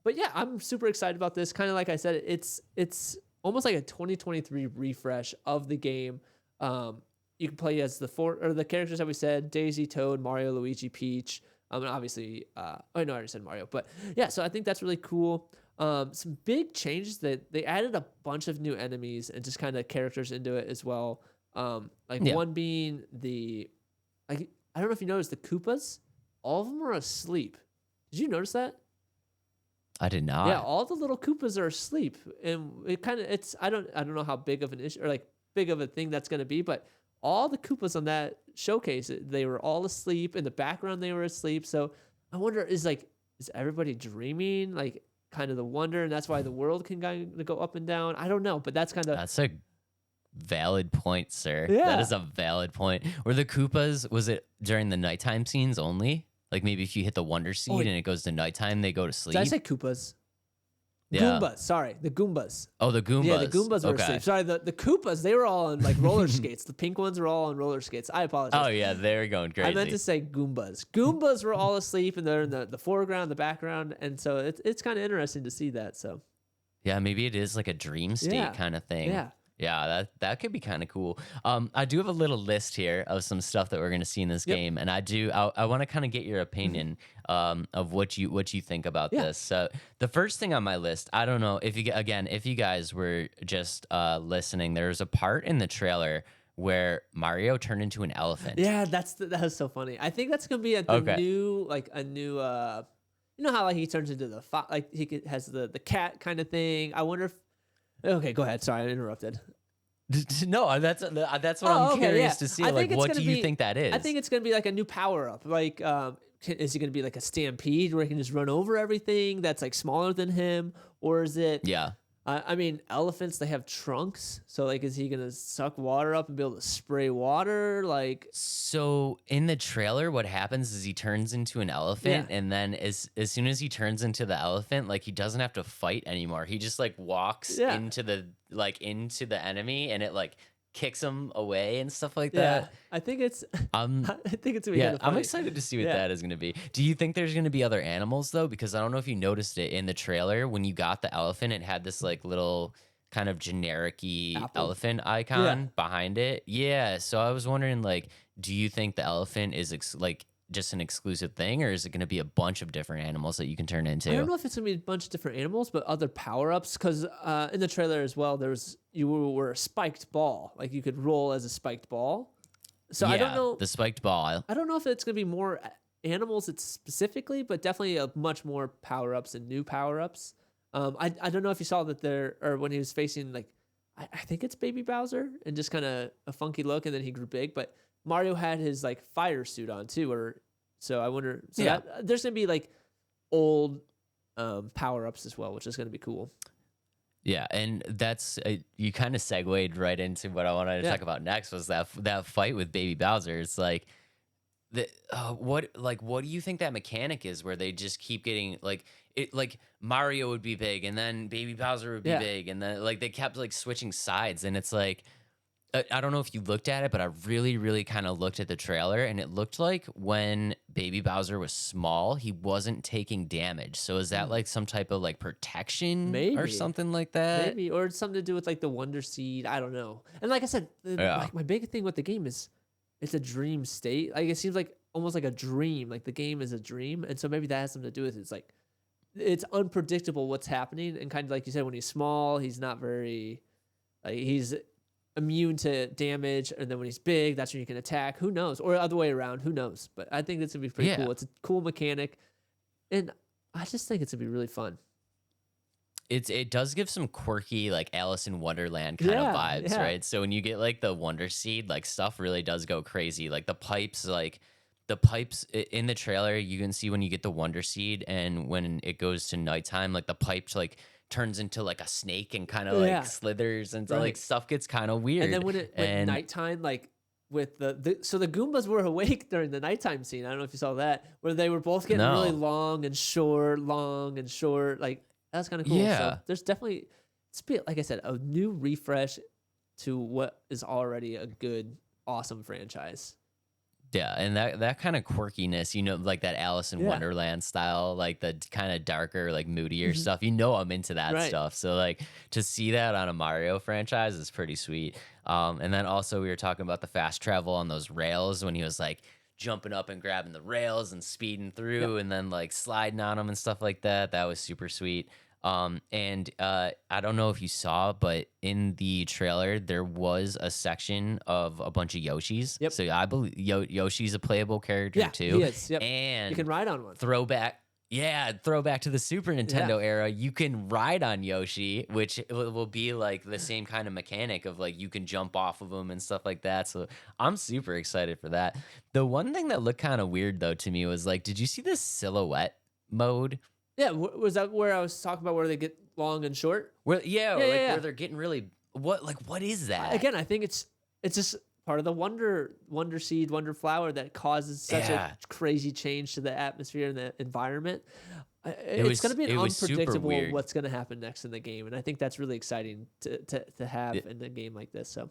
but yeah, I'm super excited about this. Kind of like I said, it's almost like a 2023 refresh of the game. You can play as the characters that we said: Daisy, Toad, Mario, Luigi, Peach. And obviously, I already said Mario, but yeah. So I think that's really cool. Some big changes that they added a bunch of new enemies and just kind of characters into it as well. One being I don't know if you noticed the Koopas, all of them are asleep. Did you notice that? I did not. Yeah, all the little Koopas are asleep, and I don't know how big of an issue or like big of a thing that's gonna be, but all the Koopas on that showcase, they were all asleep. In the background, they were asleep. So I wonder, is everybody dreaming? Like kind of the wonder, and that's why the world can kind of go up and down. I don't know, but that's a valid point, sir. Yeah. That is a valid point. Were the Koopas, was it during the nighttime scenes only? Like maybe if you hit the Wonder Seed Oh, and it goes to nighttime, they go to sleep. did I say Koopas? Yeah. Goombas. Sorry, the Goombas. Oh, the Goombas. Yeah, the Goombas were okay. asleep. Sorry, the Koopas, they were all on like roller skates. The pink ones were all on roller skates. I apologize. Oh yeah, they're going crazy. I meant to say Goombas. Goombas were all asleep, and they're in the foreground, the background, and so it's kind of interesting to see that. So yeah, maybe it is like a dream state kind of thing. Yeah. Yeah, that could be kind of cool. I do have a little list here of some stuff that we're going to see in this game, and I want to kind of get your opinion of what you think about this. So the first thing on my list, I don't know if you guys were just listening, there's a part in the trailer where Mario turned into an elephant. Yeah, that was so funny. I think that's gonna be a new you know how like he turns into the like has the cat kind of thing. I wonder if. Okay, go ahead. Sorry, I interrupted. No, that's what I'm curious to see. Like, what do you think that is? I think it's gonna be like a new power up. Like, is it gonna be like a stampede where he can just run over everything that's like smaller than him, or is it? Yeah. I mean, elephants, they have trunks. So, like, is he going to suck water up and be able to spray water? Like, so in the trailer, what happens is he turns into an elephant. And then as soon as he turns into the elephant, like, he doesn't have to fight anymore. He just, like, walks into the enemy and it, like, kicks him away and stuff like that. I think it's I think it's gonna be kind of funny. I'm excited to see what that is gonna be. Do you think there's gonna be other animals though? Because I don't know if you noticed it in the trailer when you got the elephant, it had this like little kind of generic-y elephant icon behind it. Yeah. So I was wondering, like, do you think the elephant is like just an exclusive thing, or is it going to be a bunch of different animals that you can turn into? I don't know if it's going to be a bunch of different animals, but other power-ups, because in the trailer as well, you were a spiked ball. Like, you could roll as a spiked ball. So I don't know. The spiked ball. I don't know if it's going to be more animals specifically, but definitely a much more power-ups and new power-ups. I don't know if you saw that or when he was facing, like, I think it's Baby Bowser, and just kind of a funky look, and then he grew big, but Mario had his like fire suit on too, so I wonder. So there's gonna be like old power ups as well, which is gonna be cool. Yeah, and that's you kind of segued right into what I wanted to talk about next was that fight with Baby Bowser. It's like what do you think that mechanic is where they just keep getting like it, like Mario would be big and then Baby Bowser would be big and then like they kept like switching sides, and it's like. I don't know if you looked at it, but I really, really kind of looked at the trailer, and it looked like when Baby Bowser was small, he wasn't taking damage. So is that like some type of like protection or something like that? Maybe, or something to do with like the Wonder Seed. I don't know. And like I said, like my big thing with the game is it's a dream state. Like it seems like almost like a dream. Like the game is a dream, and so maybe that has something to do with it. It's like it's unpredictable what's happening, and kind of like you said, when he's small, he's not very like he's immune to damage, and then when he's big, that's when you can attack. Who knows? Or other way around, who knows? But I think it's gonna be pretty cool. It's a cool mechanic, and I just think it's gonna be really fun. It does give some quirky like Alice in Wonderland kind of vibes, right? So when you get like the Wonder Seed, like stuff really does go crazy. Like the pipes in the trailer, you can see when you get the Wonder Seed, and when it goes to nighttime, like the pipes like turns into like a snake and kind of like slithers, and so like stuff gets kind of weird. And then when went nighttime, like with so the Goombas were awake during the nighttime scene. I don't know if you saw that, where they were both getting really long and short. Like that's kind of cool. So there's definitely, like I said, a new refresh to what is already a good, awesome franchise. Yeah, and that kind of quirkiness, you know, like that Alice in Wonderland style, like the kind of darker, like moodier stuff. You know, I'm into that stuff. So like to see that on a Mario franchise is pretty sweet. And then also we were talking about the fast travel on those rails when he was like jumping up and grabbing the rails and speeding through and then like sliding on them and stuff like that. That was super sweet. And I don't know if you saw, but in the trailer there was a section of a bunch of Yoshis. Yep. So I believe Yoshi's a playable character too. He is. Yep. And you can ride on one. Throwback to the Super Nintendo era. You can ride on Yoshi, which will be like the same kind of mechanic of like you can jump off of them and stuff like that. So I'm super excited for that. The one thing that looked kind of weird though to me was like, did you see this silhouette mode? Yeah, was that where I was talking about where they get long and short? Where they're getting really what is that? Again, I think it's just part of the wonder seed, wonder flower that causes such a crazy change to the atmosphere and the environment. It's going to be an unpredictable what's going to happen next in the game, and I think that's really exciting to have in a game like this. So.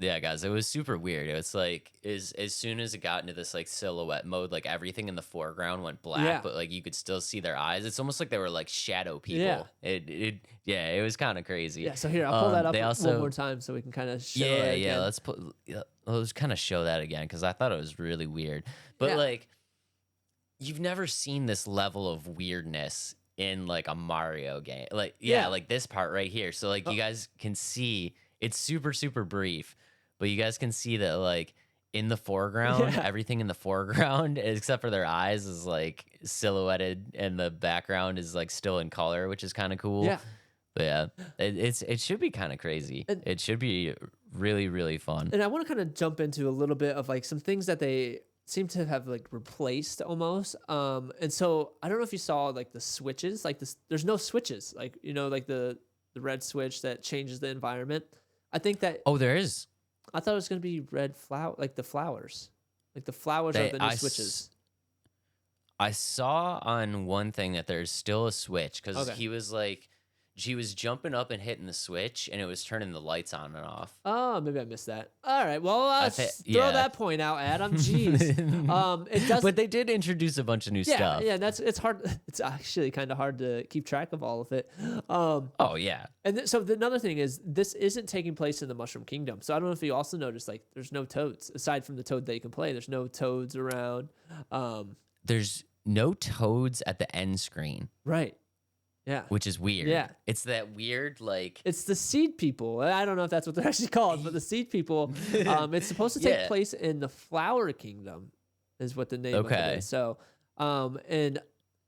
Yeah, guys, it was super weird. It was like as soon as it got into this like silhouette mode, like everything in the foreground went black, but like you could still see their eyes. It's almost like they were like shadow people. It was kind of crazy. Yeah, so here I'll pull that up one more time so we can kind of show that again. Let's kind of show that again because I thought it was really weird. But like you've never seen this level of weirdness in like a Mario game. Like like this part right here. So like you guys can see. It's super, super brief, but you guys can see that, like, in the foreground, everything in the foreground, except for their eyes, is, like, silhouetted, and the background is, like, still in color, which is kind of cool. Yeah. But, yeah, it should be kind of crazy. It should be really, really fun. And I want to kind of jump into a little bit of, like, some things that they seem to have, like, replaced almost. And so I don't know if you saw, like, the switches. Like, there's no switches. Like, you know, like, the red switch that changes the environment. I think that... Oh, there is. I thought it was going to be red flower, like the flowers. Like the flowers are the new switches. I saw on one thing that there's still a switch because he was like... She was jumping up and hitting the switch, and it was turning the lights on and off. Oh, maybe I missed that. All right, well, throw that point out, Adam. Jeez, it does. But they did introduce a bunch of new stuff. Yeah, it's hard. It's actually kind of hard to keep track of all of it. Oh yeah. And so another thing is, this isn't taking place in the Mushroom Kingdom. So I don't know if you also noticed, like, there's no toads aside from the toad that you can play. There's no toads around. There's no toads at the end screen. Right. Yeah. Which is weird. Yeah. It's that weird, like... It's the seed people. I don't know if that's what they're actually called, but the seed people, it's supposed to take place in the Flower Kingdom is what the name of it is. So, and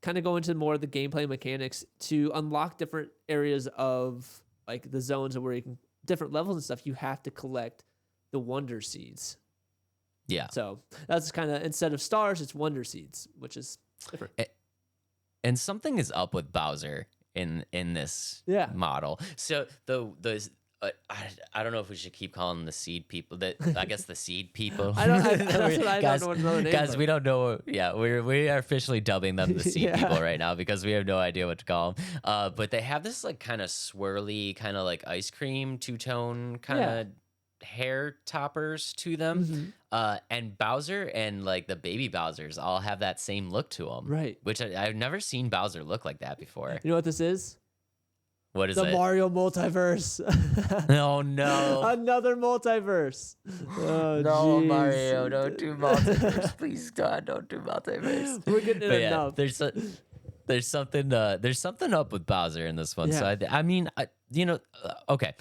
kind of go into more of the gameplay mechanics to unlock different areas of, like, the zones where you can... different levels and stuff, you have to collect the Wonder Seeds. Yeah. So, that's kind of... Instead of stars, it's Wonder Seeds, which is different. And something is up with Bowser in this model. So I don't know if we should keep calling them the seed people. I guess the seed people. I don't know what another name. Guys, we don't know. Yeah, we are officially dubbing them the seed people right now because we have no idea what to call them. But they have this like kind of swirly, kind of like ice cream two-tone kind of hair toppers to them. And Bowser and like the baby Bowsers all have that same look to them. Right. Which I've never seen Bowser look like that before. You know what this is? What is it? The Mario multiverse. Oh, no. Another multiverse. Oh, no, geez. Mario, don't do multiverse. Please, God, don't do multiverse. We're getting it enough. There's something up with Bowser in this one. Yeah. So I mean, okay.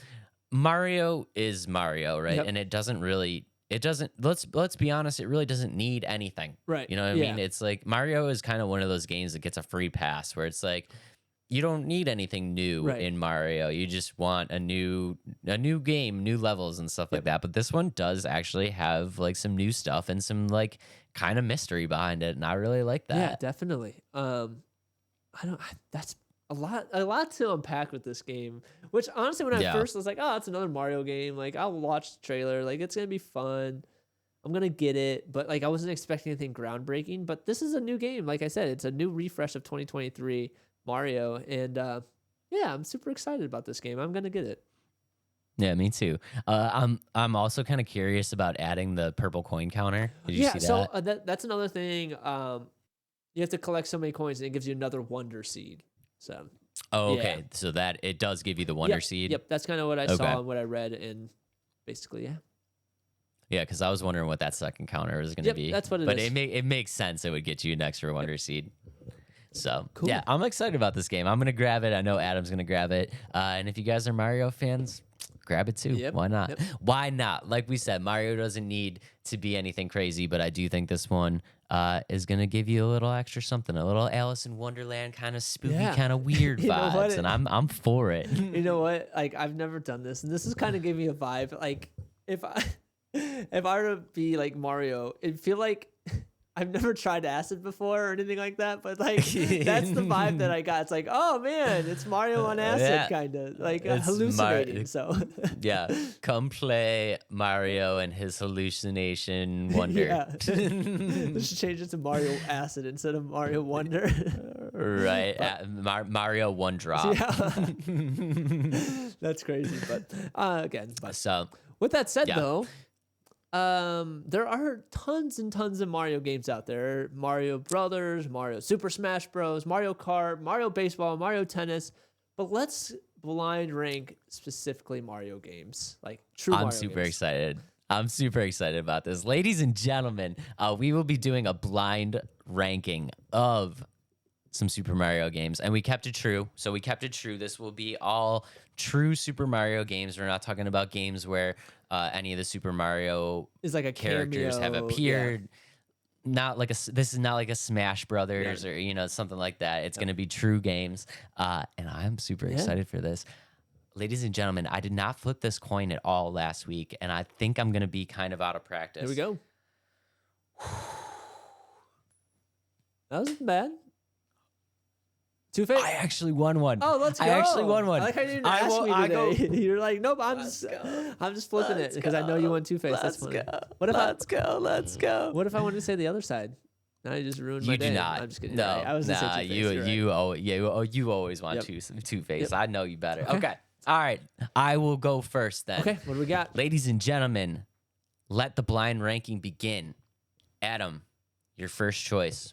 Mario is Mario, right? Yep. And it doesn't, let's be honest, it really doesn't need anything. Right. You know what I mean? It's like Mario is kind of one of those games that gets a free pass where it's like, you don't need anything new in Mario. You just want a new game, new levels and stuff like that. But this one does actually have like some new stuff and some like kind of mystery behind it. And I really like that. Yeah, definitely. That's a lot to unpack with this game, which honestly, when I first was like, oh, it's another Mario game. Like, I'll watch the trailer. Like, it's going to be fun. I'm going to get it. But like, I wasn't expecting anything groundbreaking, but this is a new game. Like I said, it's a new refresh of 2023 Mario. And I'm super excited about this game. I'm going to get it. Yeah, me too. I'm also kind of curious about adding the purple coin counter. Did you see that? So that's another thing. You have to collect so many coins and it gives you another Wonder Seed. So. Oh, okay. Yeah. So that it does give you the Wonder Seed. Yep, that's kind of what I saw and what I read, and basically, Yeah, because I was wondering what that second counter was going to be. That's what it is. But it makes sense. It would get you an extra Wonder Seed. So cool. Yeah, I'm excited about this game. I'm gonna grab it. I know Adam's gonna grab it. And if you guys are Mario fans, grab it too. Yep. Why not? Yep. Why not? Like we said, Mario doesn't need to be anything crazy, but I do think this one is gonna give you a little extra something, a little Alice in Wonderland kind of spooky, kind of weird vibes, and I'm for it. You know what? Like, I've never done this, and this is kind of giving me a vibe. Like, if I were to be like Mario, it'd feel like I've never tried acid before or anything like that, but like that's the vibe that I got. It's like, oh man, it's Mario on acid, kind of like hallucinating. So yeah, come play Mario and his hallucination wonder. Yeah, let's change it to Mario Acid instead of Mario Wonder. Right, Mario One Drop. Yeah, that's crazy. But again, So with that said, though. There are tons and tons of Mario games out there. Mario Brothers, Mario Super Smash Bros, Mario Kart, Mario Baseball, Mario Tennis. But let's blind rank specifically Mario games, like true Mario games. I'm super excited about this. Ladies and gentlemen, we will be doing a blind ranking of some Super Mario games, and we kept it true. So we kept it true. This will be all true Super Mario games. We're not talking about games where any of the Super Mario is like a characters cameo, have appeared. Not like this is not like a Smash Brothers or something like that. It's gonna be true games, and I'm super excited for this. Ladies and gentlemen, I did not flip this coin at all last week, and I think I'm gonna be kind of out of practice. Here we go. That wasn't bad. Two-Face? I actually won one. Oh, let's go. I actually won one. I like how you didn't ask me today. You're like, nope, I'm just flipping it because I know you won Two-Face. That's funny. Let's go. What if I wanted to say the other side? Now you just ruined my day. You do not. I'm just kidding. No, I was gonna say Two-Face. you always want Two-Face. I know you better. Okay. All right. I will go first then. Okay. What do we got? Ladies and gentlemen, let the blind ranking begin. Adam, your first choice.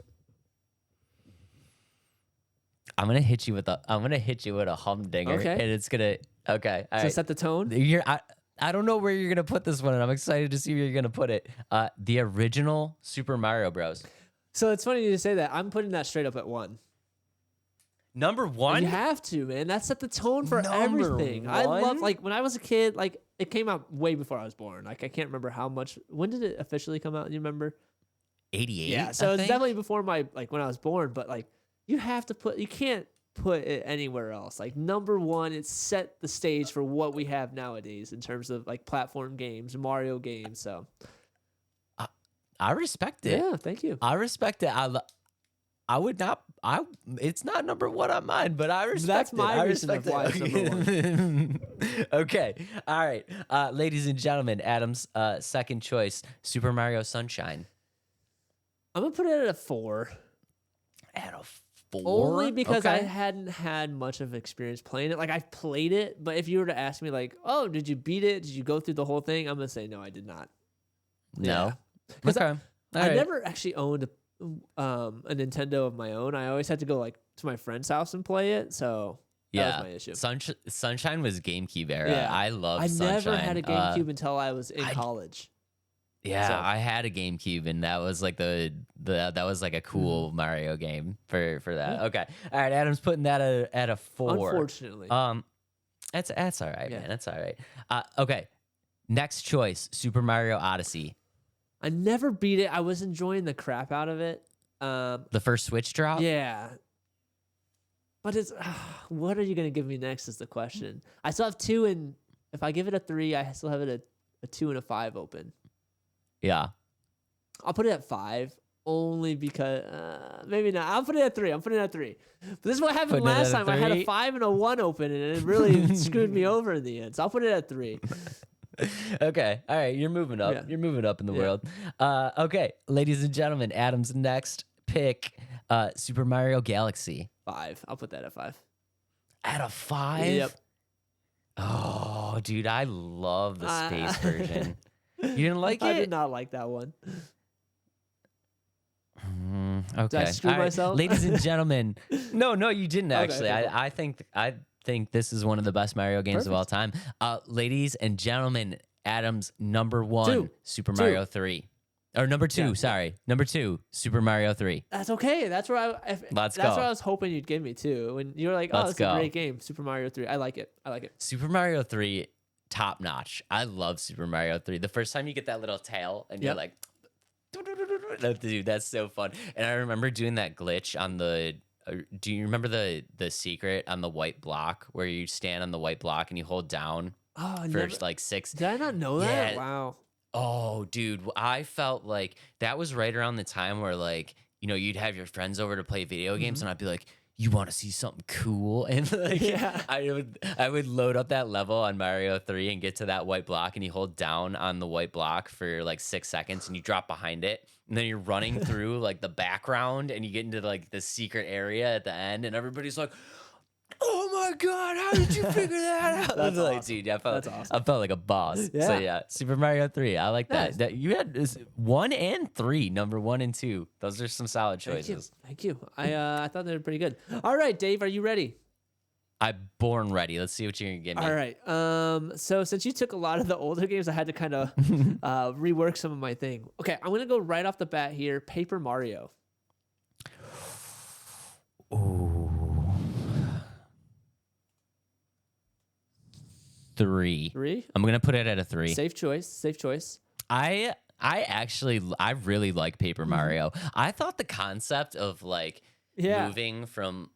I'm gonna hit you with a humdinger, and it's gonna set the tone. I don't know where you're gonna put this one, and I'm excited to see where you're gonna put it. The original Super Mario Bros. So it's funny you say that. I'm putting that straight up at 1. Number 1? You have to, man. That set the tone for everything. 1? I love, like, when I was a kid, like, it came out way before I was born. Like, I can't remember how much. When did it officially come out? You remember? 88. Yeah. So it's definitely before when I was born. But like, you can't put it anywhere else. Like, number 1, it set the stage for what we have nowadays in terms of like platform games, Mario games. So I respect it. Yeah, thank you. I respect it. I would not. It's not number 1 on mine, but I respect That's it. my reason of why it's number 1. Okay. All right. Ladies and gentlemen, Adam's second choice, Super Mario Sunshine. I'm gonna put it at a 4. At a 4? Only because I hadn't had much of experience playing it. Like, I've played it, but if you were to ask me, like, oh, did you beat it? Did you go through the whole thing? I'm gonna say no, I did not. No. Because I never actually owned a Nintendo of my own. I always had to go like to my friend's house and play it. So that was my issue. Sunshine was GameCube era. Yeah. I love Sunshine. I never had a GameCube until I was in college. Yeah, so. I had a GameCube, and that was like that was like a cool Mario game for that. Okay, all right. Adam's putting that at a 4. Unfortunately, that's all right, man. That's all right. Okay, next choice, Super Mario Odyssey. I never beat it. I was enjoying the crap out of it. The first Switch drop. Yeah, but it's what are you gonna give me next is the question. I still have 2, and if I give it a 3, I still have it a 2 and a 5 open. Yeah. I'll put it at 5 only because maybe not. I'll put it at 3. I'm putting it at 3. But this is what happened last time. I had a 5 and a 1 open, and it really screwed me over in the end. So I'll put it at 3. Okay. All right. You're moving up. Yeah. You're moving up in the world. Okay. Ladies and gentlemen, Adam's next pick, Super Mario Galaxy. 5. I'll put that at 5. At a 5? Yep. Oh, dude, I love the space version. You didn't like it? I did not like that one. Okay. Did I screw myself? Ladies and gentlemen. No, you didn't actually. Okay. I think this is one of the best Mario games of all time. Ladies and gentlemen, Adam's number 1, Super Mario 3. Or number 2, sorry. Number 2, Super Mario 3. That's okay. That's where that's what I was hoping you'd give me too. When you were like, oh, it's a great game, Super Mario 3. I like it. Super Mario 3, top notch. I love Super Mario 3. The first time you get that little tail and you're like, dude, that's so fun. And I remember doing that glitch on the. Do you remember the secret on the white block where you stand on the white block and you hold down for like 6? Did I not know that? Wow. Oh, dude, I felt like that was right around the time where, like, you'd have your friends over to play video games, Hmm. and I'd be like, "You want to see something cool?" And like, Yeah. I would load up that level on Mario 3 and get to that white block, and you hold down on the white block for like 6 seconds, and you drop behind it, and then you're running through like the background, and you get into like the secret area at the end, and everybody's like, "Oh my god, how did you figure that out?" That's Like, awesome. dude, I felt That's I awesome. felt like a boss. So Yeah. yeah, Super Mario 3. I like that. Nice. That you had this 1 and 3, number 1 and 2. Those are some solid Thank you. choices. Thank you. I thought they were pretty good. All right, Dave, are you ready? I'm born ready. Let's see what you're gonna give All me. right. So since you took a lot of the older games, I had to kind of rework some of my thing. Okay, I'm gonna go right off the bat here. Paper Mario. Ooh. 3. 3. I'm gonna put it at a 3. Safe choice. Safe choice. I really like Paper Mario. I thought the concept of like Yeah. moving from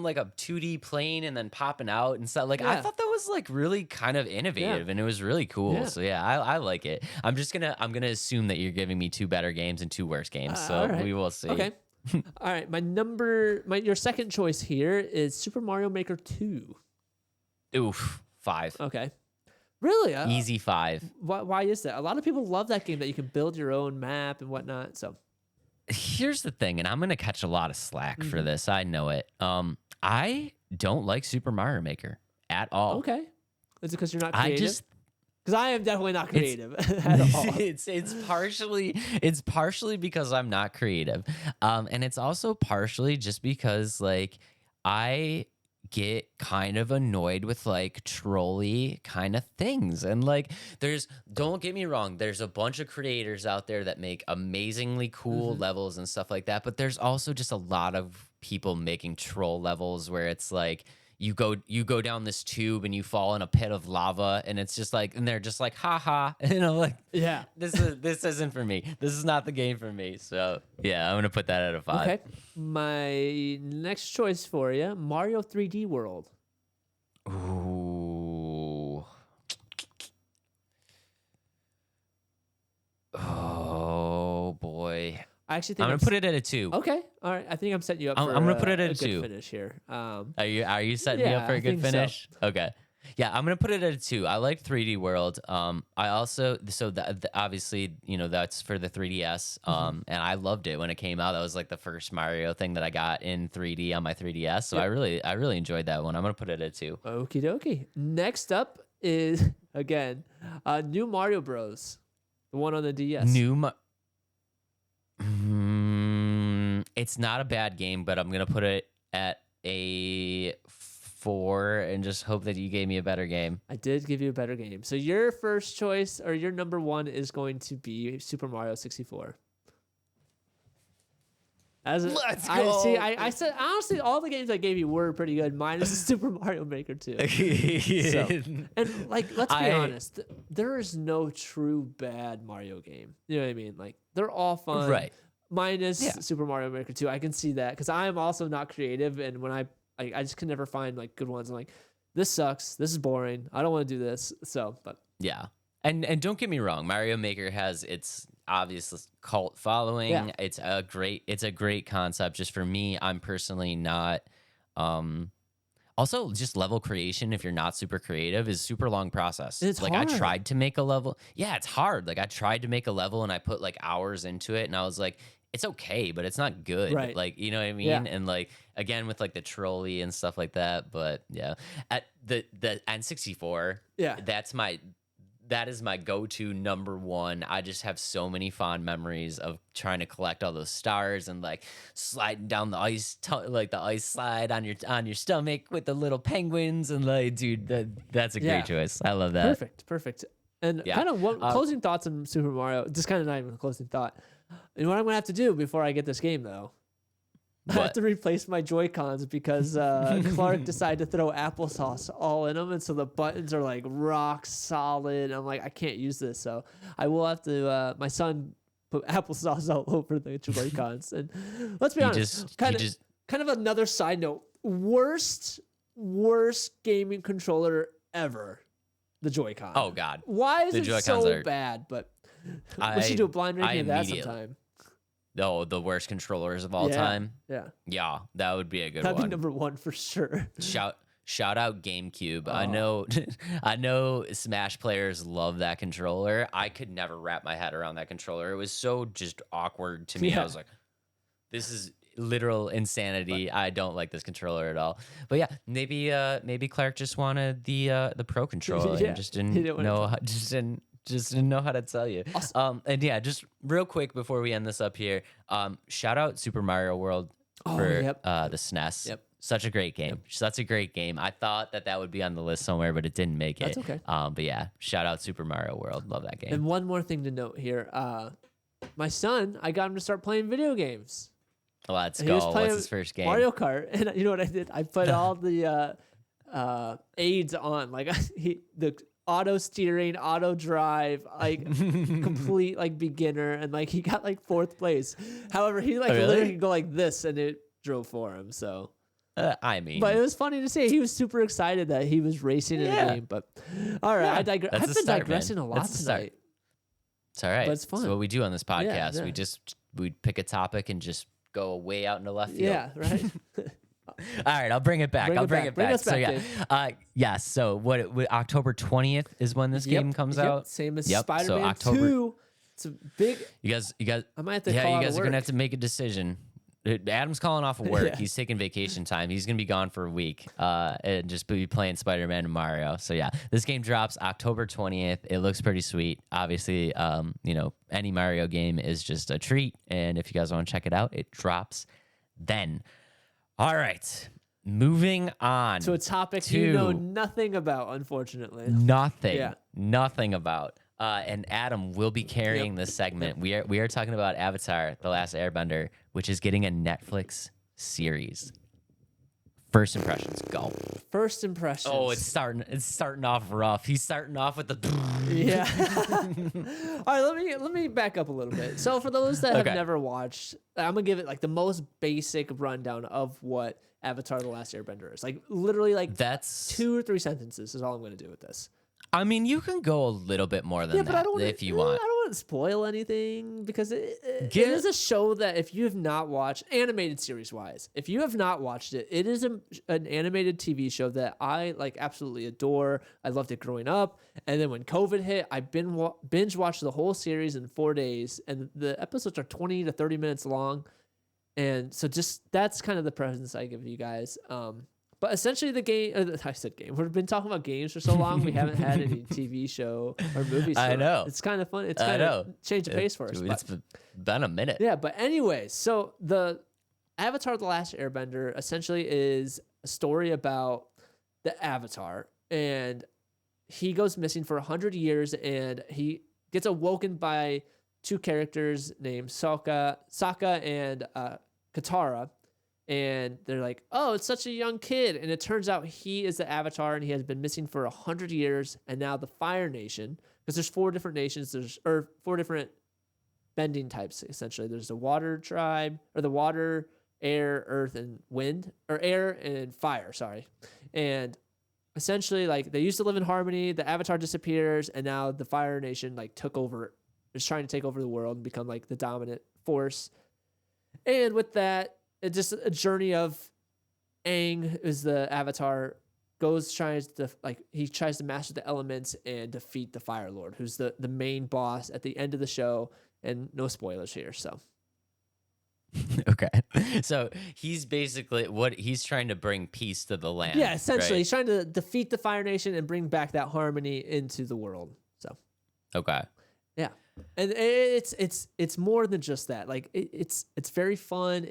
like a 2D plane and then popping out and stuff. Like I Yeah. thought that was like really kind of innovative and it was really cool. Yeah. So yeah, I like it. I'm gonna assume that you're giving me 2 better games and 2 worse games. So all right. we will see. Okay. All right. Your second choice here is Super Mario Maker 2. Oof, 5. Okay. Really? Easy 5. Why is that? A lot of people love that game that you can build your own map and whatnot. So Here's the thing, and I'm gonna catch a lot of slack for this. I know it. I don't like Super Mario Maker at all. okay. Is it because you're not I creative? just Because I am definitely not creative at all. it's partially because I'm not creative, and it's also partially just because like I get kind of annoyed with like trolley kind of things, and like don't get me wrong, there's a bunch of creators out there that make amazingly cool levels and stuff like that, but there's also just a lot of people making troll levels where it's like you go down this tube and you fall in a pit of lava, and it's just like, and they're just like, haha. And I'm like, Yeah. this isn't for me. This is not the game for me. So yeah, I'm gonna put that at a 5. Okay. My next choice for you, Mario 3D World. Ooh. Oh boy. I actually think I'm gonna put it at a 2. Okay. All right. I think I'm setting you up I'm for gonna put it at a a good 2. finish here. Are you setting me Yeah, up for I a good think so. finish? Okay. Yeah, I'm gonna put it at a 2. I like 3D World. I also obviously that's for the 3DS. And I loved it when it came out. That was like the first Mario thing that I got in 3D on my 3DS. So Yep. I really enjoyed that one. I'm gonna put it at 2. Okie dokie. Next up is again, New Mario Bros. The one on the DS. It's not a bad game, but I'm gonna put it at a 4 and just hope that you gave me a better game. I did give you a better game. So your first choice or your number 1 is going to be Super Mario 64. Let's I go. see. I said honestly, all the games I gave you were pretty good. Minus Super Mario Maker 2. So, and like, let's be honest, there is no true bad Mario game. You know what I mean? Like, they're all fun. Right. Minus Yeah. Super Mario Maker 2. I can see that because I am also not creative, and when I just can never find like good ones. I'm like, this sucks. This is boring. I don't want to do this. So, but Yeah. And don't get me wrong, Mario Maker has its obvious cult following. Yeah. It's a great concept. Just for me, I'm personally not also just level creation, if you're not super creative, is super long process. It's like hard. I tried to make a level. Yeah, it's hard. Like I tried to make a level and I put like hours into it and I was like, it's okay, but it's not good. Right. Like, you know what I mean? Yeah. And like again with like the trolley and stuff like that. But yeah. At the N64, yeah. that is my go-to number 1. I just have so many fond memories of trying to collect all those stars and like sliding down the ice, like the ice slide on your stomach with the little penguins and like, dude, that's a Yeah. great choice. I love that. Perfect. And Yeah. kind of one closing thoughts on Super Mario. Just kind of not even a closing thought. And what I'm gonna have to do before I get this game though, I have What? to replace my Joy-Cons because Clark decided to throw applesauce all in them, and so the buttons are like rock solid. I'm like, I can't use this, so I will have to. My son put applesauce all over the Joy-Cons, and let's be honest, kind of another side note: worst gaming controller ever. the Joy-Con. Oh God, Why is the it Joy-Cons so are bad? But we should do a blind ranking of that sometime. Oh, the worst controllers of all time. Yeah, that would be a good That'd one. be number one for sure. Shout out GameCube. I know Smash players love that controller. I could never wrap my head around that controller. It was so just awkward to me. I was like, this is literal insanity. I don't like this controller at all. But yeah, maybe Clark just wanted the Pro controller and just didn't know how to tell you. Awesome. And yeah, just real quick before we end this up here, shout out Super Mario World for the SNES. Yep. Such a great game. Such a great game. I thought that would be on the list somewhere, but it didn't make it. That's okay. But yeah, shout out Super Mario World. Love that game. And one more thing to note here. My son, I got him to start playing video games. Let's go. What's his first game? Mario Kart. And you know what I did? I put all the aids on. Like the auto steering, auto drive, like complete like beginner, and like he got like 4th place. However, he like literally could go like this, and it drove for him. So I mean, but it was funny to see. He was super excited that he was racing in a game. But all right, I've been digressing a lot tonight. It's all right. But it's fun. That's what we do on this podcast. We pick a topic and just go way out into left field. Yeah, right. All right, I'll bring it back. Bring it back. So yeah, So what October 20th is when this game comes out. Same as Spider-Man 2. It's a big. You guys. I might have to. You guys are gonna have to make a decision. Adam's calling off of work. He's taking vacation time. He's gonna be gone for a week, and just be playing Spider-Man and Mario. So yeah, this game drops October 20th. It looks pretty sweet. Obviously, any Mario game is just a treat. And if you guys want to check it out, it drops then. All right, moving on to a topic you know nothing about, unfortunately. Nothing about. And Adam will be carrying this segment. We are talking about Avatar: The Last Airbender, which is getting a Netflix series. First impressions, go. First impressions. Oh, it's starting off rough. He's starting off with the yeah. All right, let me back up a little bit. So for those that have never watched, I'm gonna give it like the most basic rundown of what Avatar: The Last Airbender is. Like literally, like that's 2 or 3 sentences is all I'm gonna do with this. I mean, you can go a little bit more than that if you want. I don't want to spoil anything because it is a show that if you have not watched, animated series wise, if you have not watched it, it is an animated TV show that I like absolutely adore. I loved it growing up, and then when COVID hit, I binge watched the whole series in 4 days, and the episodes are 20 to 30 minutes long, and so just that's kind of the presence I give you guys. But essentially the game, I said game. We've been talking about games for so long. We haven't had any TV show or movies. I know. It's kind of fun. It's kind of changed the pace for us. It's been a minute. Yeah, but anyways, so the Avatar: The Last Airbender essentially is a story about the Avatar. And he goes missing for 100 years and he gets awoken by 2 characters named Sokka and Katara. And they're like, oh, it's such a young kid. And it turns out he is the Avatar and he has been missing for 100 years. And now the Fire Nation, because there's 4 different nations, or 4 different bending types, essentially. There's the water tribe, or the water, air, earth, and wind, or air and fire, sorry. And essentially, like, they used to live in harmony. The Avatar disappears. And now the Fire Nation, like, is trying to take over the world and become, like, the dominant force. And with that, it's just a journey of Aang is the Avatar tries to master the elements and defeat the Fire Lord, who's the main boss at the end of the show. And no spoilers here, so. Okay. So he's basically he's trying to bring peace to the land. Yeah, essentially. Right? He's trying to defeat the Fire Nation and bring back that harmony into the world. So. Okay. Yeah. And it's more than just that. Like it's very fun.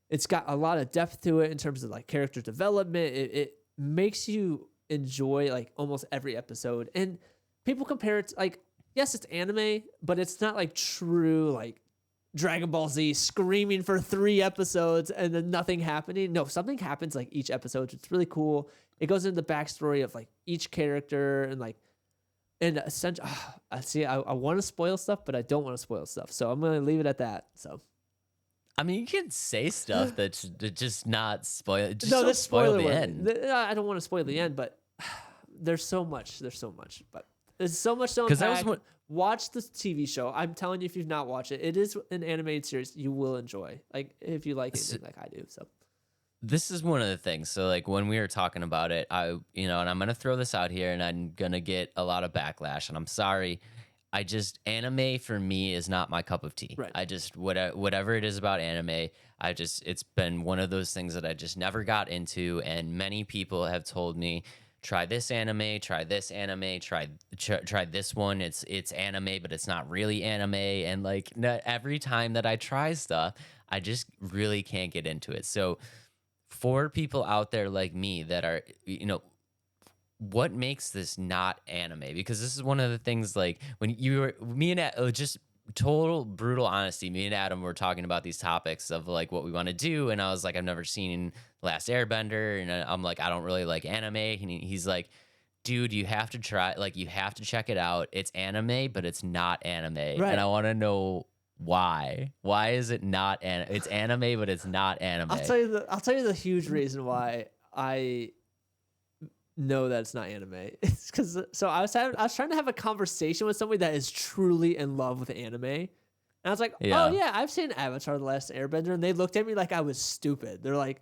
It's got a lot of depth to it in terms of like character development. It makes you enjoy like almost every episode. And people compare it to, like, yes, it's anime, but it's not like true like Dragon Ball Z screaming for 3 episodes and then nothing happening. No, something happens like each episode. It's really cool. It goes into the backstory of like each character and essentially, I want to spoil stuff, but I don't want to spoil stuff. So I'm going to leave it at that. So. I mean, you can say stuff that's just not spoil. Just no, don't spoil the word. end. I don't want to spoil the end, but there's so much, but there's so much to Because that unpack. was Watch the TV show. I'm telling you, if you've not watched it, it is an animated series you will enjoy. Like if you like anything like I do. So this is one of the things. So like when we were talking about it, and I'm gonna throw this out here, and I'm gonna get a lot of backlash, and I'm sorry. Anime for me is not my cup of tea. Right. I just whatever it is about anime, it's been one of those things that I just never got into, and many people have told me, try this anime, try this anime, try this one. It's anime, but it's not really anime, and like every time that I try stuff, I just really can't get into it. So for people out there like me that are, what makes this not anime? Because this is one of the things, like when me and just total brutal honesty, me and Adam were talking about these topics of like what we want to do, and I was like, I've never seen Last Airbender, and I'm like, I don't really like anime, and he's like, dude, you have to try, like you have to check it out. It's anime, but it's not anime, and I want to know why. Why is it not it's anime, but it's not anime? I'll tell you the huge reason why I know that it's not anime. It's because I was trying to have a conversation with somebody that is truly in love with anime, and I was like, oh yeah, I've seen Avatar the Last Airbender, and they looked at me like I was stupid. They're like,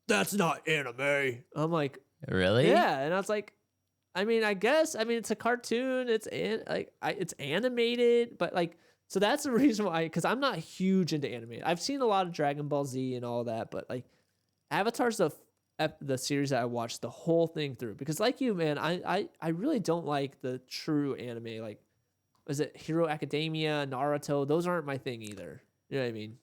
that's not anime. I'm like, really? Yeah, and I was like, I mean, I guess, it's a cartoon. It's it's animated, but like, so that's the reason why. Because I'm not huge into anime. I've seen a lot of Dragon Ball Z and all that, but like, Avatar's the series that I watched the whole thing through, because like you, man, I really don't like the true anime. Like, was it Hero Academia, Naruto? Those aren't my thing either. You know what I mean?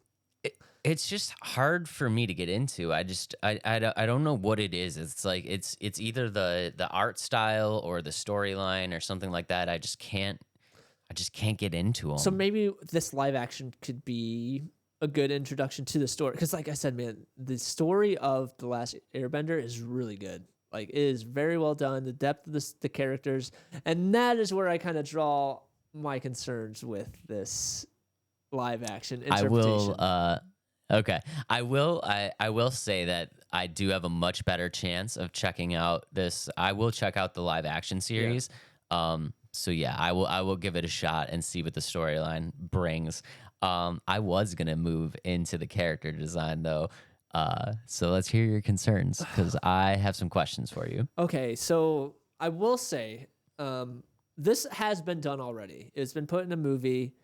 It's just hard for me to get into. I don't know what it is. It's like it's either the art style or the storyline or something like that. I just can't get into them. So maybe this live action could be a good introduction to the story, because like I said, man, the story of The Last Airbender is really good. Like, it is very well done. The depth of the characters, and that is where I kind of draw my concerns with this live action interpretation. Okay. I will say that I do have a much better chance of checking out this. I will check out the live action series. Yeah. So yeah, I will give it a shot and see what the storyline brings. I was gonna move into the character design though. So let's hear your concerns, because I have some questions for you. Okay, so I will say, this has been done already. It's been put in a movie.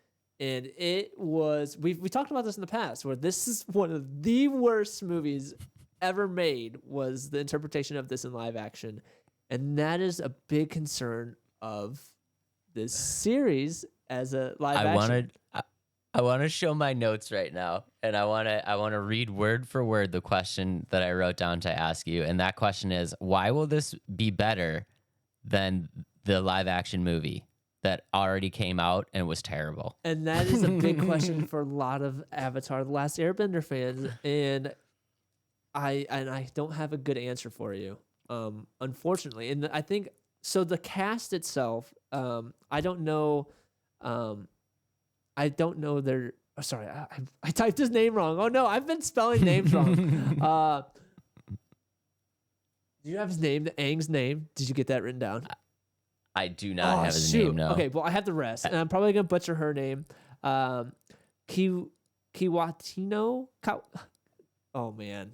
And it was, we talked about this in the past, where this is one of the worst movies ever made, was the interpretation of this in live action. And that is a big concern of this series as a live action. I want to show my notes right now, and I want to read word for word the question that I wrote down to ask you. And that question is, why will this be better than the live action movie that already came out and was terrible? And that is a big question for a lot of Avatar the Last Airbender fans, and I don't have a good answer for you, unfortunately. And I think so. The cast itself, I don't know. I don't know their. Oh, sorry, I typed his name wrong. Oh no, I've been spelling names wrong. Do you have his name? The Aang's name? Did you get that written down? I do not have his name, no. Okay, well, I have the rest, and I'm probably going to butcher her name. Kiwatino? Oh, man.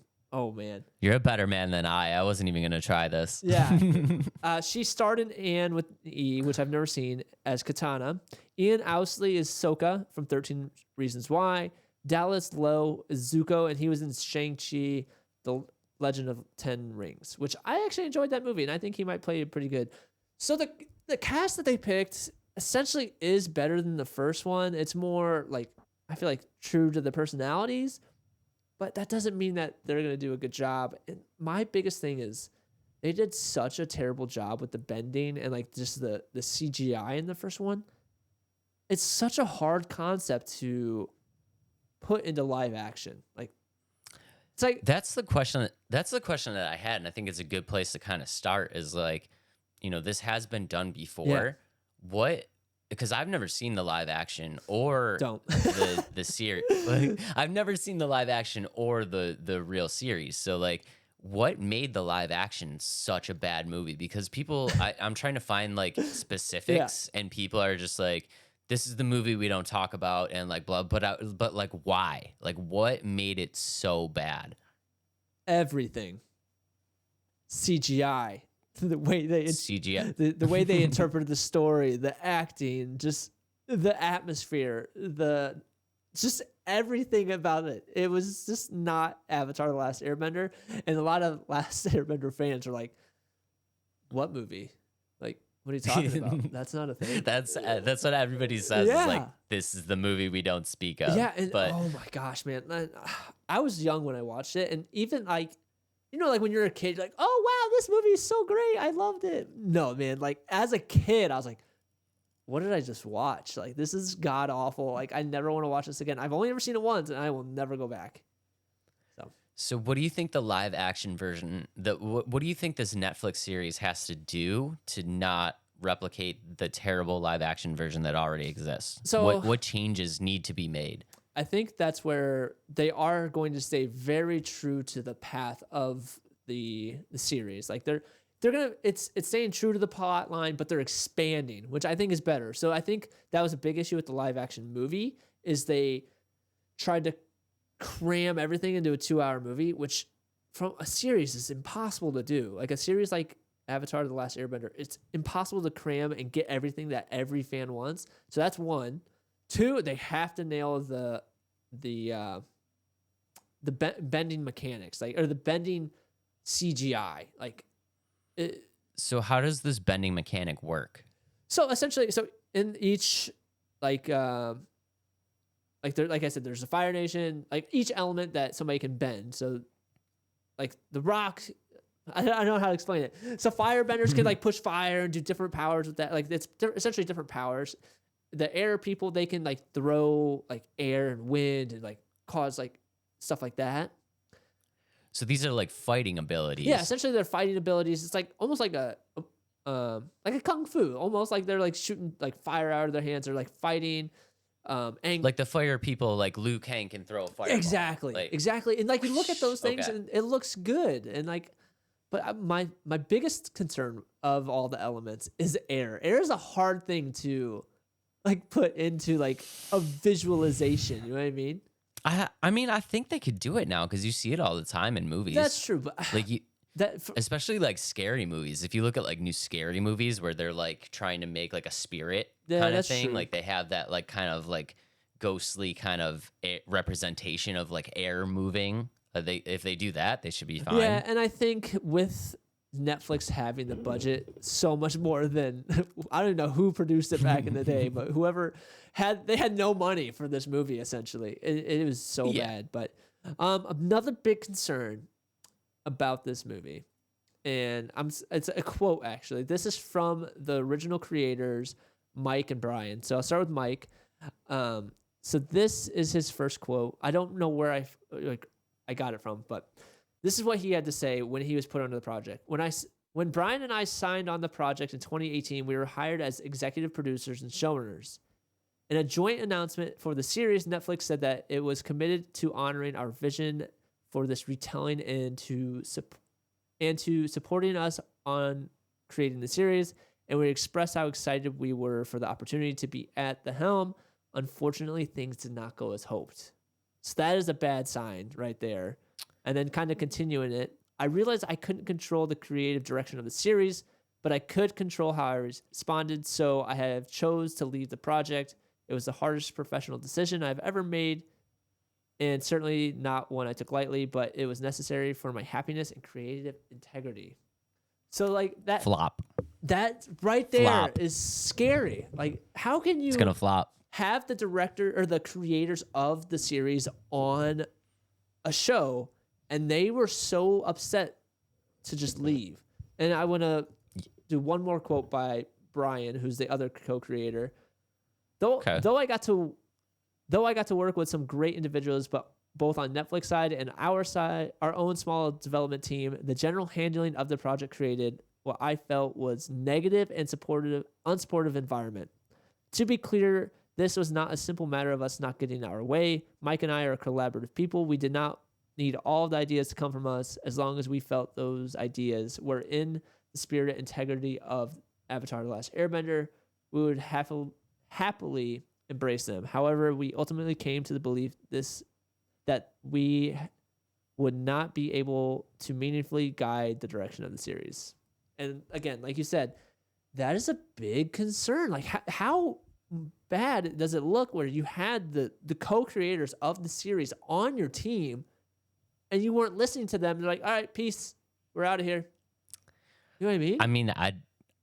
You're a better man than I wasn't even going to try this. Yeah. She starred in Anne with E, which I've never seen, as Katana. Ian Owsley is Sokka from 13 Reasons Why. Dallas Lowe is Zuko, and he was in Shang-Chi, The Legend of Ten Rings, which I actually enjoyed that movie, and I think he might play it pretty good. So the cast that they picked essentially is better than the first one. It's more like, I feel like, true to the personalities, but that doesn't mean that they're going to do a good job. And my biggest thing is they did such a terrible job with the bending and like just the CGI in the first one. It's such a hard concept to put into live action. Like, it's like, that's the question that I had, and I think it's a good place to kind of start, is like, this has been done before. Yeah. What? Because I've never seen the live action or the series. Like, I've never seen the live action or the real series. So like, what made the live action such a bad movie? Because I'm trying to find like specifics, and people are just like, this is the movie we don't talk about, and like blah. But like, why? Like, what made it so bad? Everything. CGI. The way they CGI. the way they interpreted the story, the acting, just the atmosphere, just everything about it. It was just not Avatar: The Last Airbender, and a lot of Last Airbender fans are like, "What movie? Like, what are you talking about? That's not a thing." That's what everybody says. Yeah. Is like, this is the movie we don't speak of. Yeah, and but oh my gosh, man, I was young when I watched it, and even like, you know, like when you're a kid, you're like, "Oh wow, this movie is so great, I loved it." No, man, like as a kid, I was like, what did I just watch? Like, this is god awful. Like, I never want to watch this again. I've only ever seen it once, and I will never go back. So what do you think the live action version, what do you think this Netflix series has to do to not replicate the terrible live action version that already exists? So what changes need to be made? I think that's where they are going to stay very true to the path of the series. Like they're gonna it's staying true to the plot line, but they're expanding, which I think is better. So I think that was a big issue with the live action movie is they tried to cram everything into a 2-hour movie, which from a series is impossible to do. Like a series like Avatar: The Last Airbender, it's impossible to cram and get everything that every fan wants. So that's one. Two, they have to nail the bending mechanics, like, or the bending CGI. So how does this bending mechanic work? So essentially, so in each like I said, there's a Fire Nation, like each element that somebody can bend. So like the rock, I don't know how to explain it. So firebenders can like push fire and do different powers with that. Like it's essentially different powers. The air people, they can like throw like air and wind and like cause like stuff like that. So these are like fighting abilities. Yeah, essentially they're fighting abilities. It's like almost like a kung fu, almost like they're like shooting like fire out of their hands or like fighting. And like the fire people, like Liu Kang can throw a fireball. Exactly. And like you look at those things and it looks good. And like, but my biggest concern of all the elements is air. Air is a hard thing to like put into like a visualization. You know what I mean? I mean, I think they could do it now because you see it all the time in movies. That's true, but like especially like scary movies. If you look at like new scary movies where they're like trying to make like a spirit kind of thing, like they have that like kind of like ghostly kind of representation of like air moving. If they do that, they should be fine. Yeah, and I think with Netflix having the budget so much more than I don't know who produced it back in the day, but whoever they had no money for this movie. Essentially, it was so bad. But another big concern about this movie, and it's a quote actually. This is from the original creators, Mike and Brian. So I'll start with Mike. So this is his first quote. I don't know where I got it from, but this is what he had to say when he was put onto the project. When Brian and I signed on the project in 2018, we were hired as executive producers and showrunners. In a joint announcement for the series, Netflix said that it was committed to honoring our vision for this retelling and to supporting us on creating the series, and we expressed how excited we were for the opportunity to be at the helm. Unfortunately, things did not go as hoped. So that is a bad sign right there. And then kind of continuing it, I realized I couldn't control the creative direction of the series, but I could control how I responded, so I have chose to leave the project. It was the hardest professional decision I've ever made, and certainly not one I took lightly, but it was necessary for my happiness and creative integrity. So like that flop. That right there Flop. is scary. Like how can you It's gonna flop. Have the director or the creators of the series on a show and they were so upset to just leave? And I want to do one more quote by Brian, who's the other co-creator. Though I got to work with some great individuals, but both on Netflix side and our side, our own small development team, the general handling of the project created what I felt was negative and unsupportive environment. To be clear, this was not a simple matter of us not getting our way. Mike and I are collaborative people. We did not need all of the ideas to come from us as long as we felt those ideas were in the spirit and integrity of Avatar the Last Airbender. We would happily embrace them. However, we ultimately came to the belief that we would not be able to meaningfully guide the direction of the series. And again, like you said, that is a big concern. Like how bad does it look where you had the co-creators of the series on your team and you weren't listening to them? They're like, all right, peace. We're out of here. You know what I mean? I mean,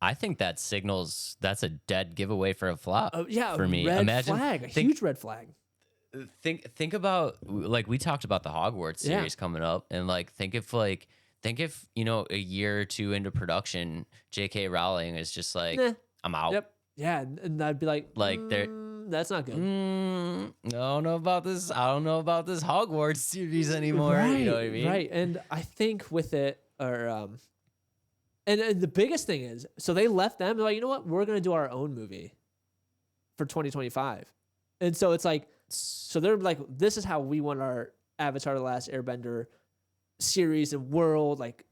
I think that's a dead giveaway for a flop. Yeah, for me. Imagine huge red flag. Think about, like, we talked about the Hogwarts series coming up, and like think if a year or two into production, J.K. Rowling is just like, I'm out. Yep. Yeah, and I'd be like that's not good. I don't know about this. I don't know about this Hogwarts series anymore. Right, you know what I mean? Right. And I think with it, and the biggest thing is, so they left them. They're like, you know what? We're gonna do our own movie for 2025, and so it's like, so they're like, this is how we want our Avatar: The Last Airbender series and world. Like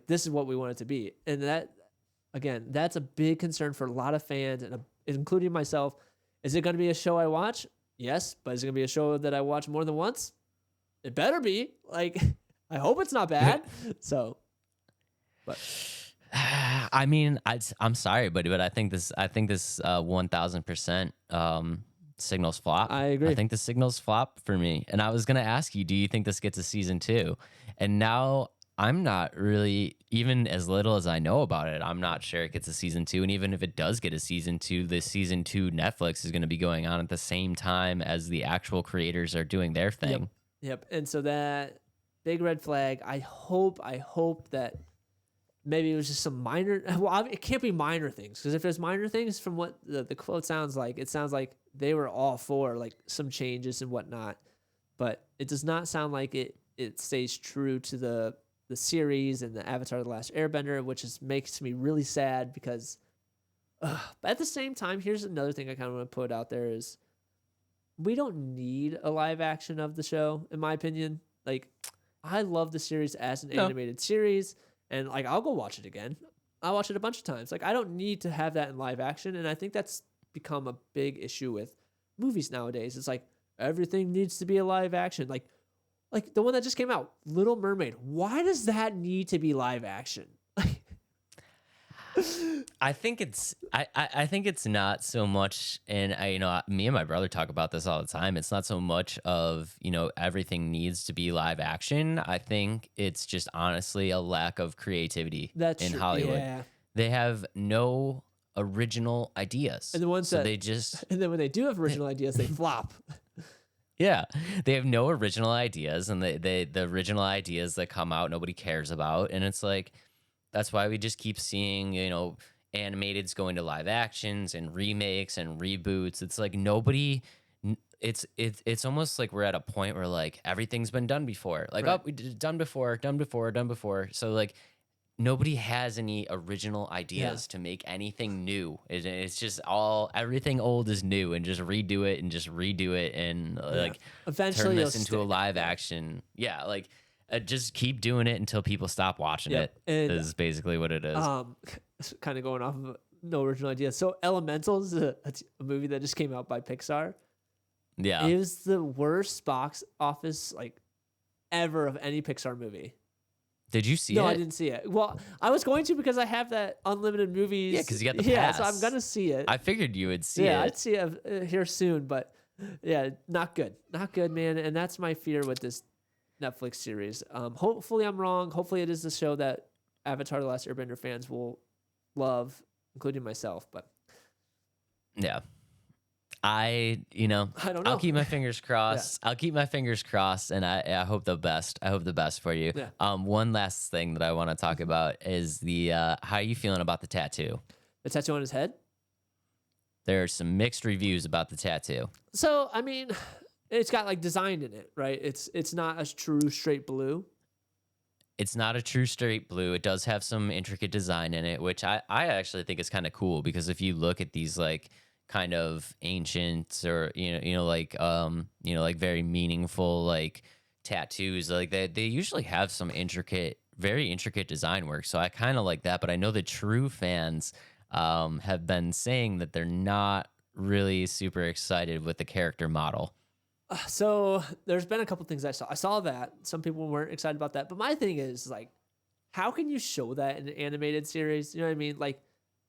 this is what we want it to be, and that. Again, that's a big concern for a lot of fans, and including myself. Is it going to be a show I watch? Yes, but is it going to be a show that I watch more than once? It better be. Like, I hope it's not bad. So, but I mean, I'm sorry, but I think this 1000% signals flop. I agree. I think the signals flop for me. And I was going to ask you, do you think this gets a season 2? And now I'm not really, even as little as I know about it, I'm not sure it gets a season 2. And even if it does get a season 2, the season 2 Netflix is going to be going on at the same time as the actual creators are doing their thing. Yep. And so that big red flag, I hope that maybe it was just some minor, well, it can't be minor things, because if there's minor things, from what the quote sounds like, it sounds like they were all for like some changes and whatnot, but it does not sound like it stays true to the series and the Avatar: The Last Airbender, which makes me really sad because, but at the same time, here's another thing I kind of want to put out there is we don't need a live action of the show, in my opinion. Like, I love the series as an animated series, and like, I'll go watch it again. I'll watch it a bunch of times. Like, I don't need to have that in live action, and I think that's become a big issue with movies nowadays. It's like everything needs to be a live action. Like the one that just came out, Little Mermaid. Why does that need to be live action? I think it's not so much, and me and my brother talk about this all the time. It's not so much of, everything needs to be live action. I think it's just honestly a lack of creativity in Hollywood. Yeah. They have no original ideas. And the ones and then when they do have original ideas, they flop. Yeah, they have no original ideas, and the original ideas that come out, nobody cares about, and it's like, that's why we just keep seeing, animateds going to live actions and remakes and reboots. It's like it's almost like we're at a point where like everything's been done before. Like, right. We did done before. So like, nobody has any original ideas to make anything new. It's just everything old is new, and just redo it and like eventually turn this into a live action. Yeah, like just keep doing it until people stop watching it. And, is basically what it is. Kind of going off of no original ideas. So Elemental is a movie that just came out by Pixar. Yeah, it was the worst box office like ever of any Pixar movie. Did you see it? No, I didn't see it. Well, I was going to, because I have that unlimited movies. Yeah, because you got the pass. Yeah, so I'm going to see it. I figured you would see it. Yeah, I'd see it here soon, but yeah, not good. Not good, man. And that's my fear with this Netflix series. Hopefully I'm wrong. Hopefully it is the show that Avatar: The Last Airbender fans will love, including myself. But yeah. I don't know. I'll keep my fingers crossed. Yeah. I'll keep my fingers crossed, and I hope the best. I hope the best for you. Yeah. One last thing that I want to talk about is the how are you feeling about the tattoo? The tattoo on his head? There are some mixed reviews about the tattoo. So, I mean, it's got like design in it, right? It's not a true straight blue. It's not a true straight blue. It does have some intricate design in it, which I actually think is kind of cool, because if you look at these like kind of ancient or like very meaningful like tattoos, like they usually have some very intricate design work. So I kind of like that, but I know the true fans have been saying that they're not really super excited with the character model. So there's been a couple things I saw. I saw that some people weren't excited about that, but my thing is like, how can you show that in an animated series? You know what I mean? Like,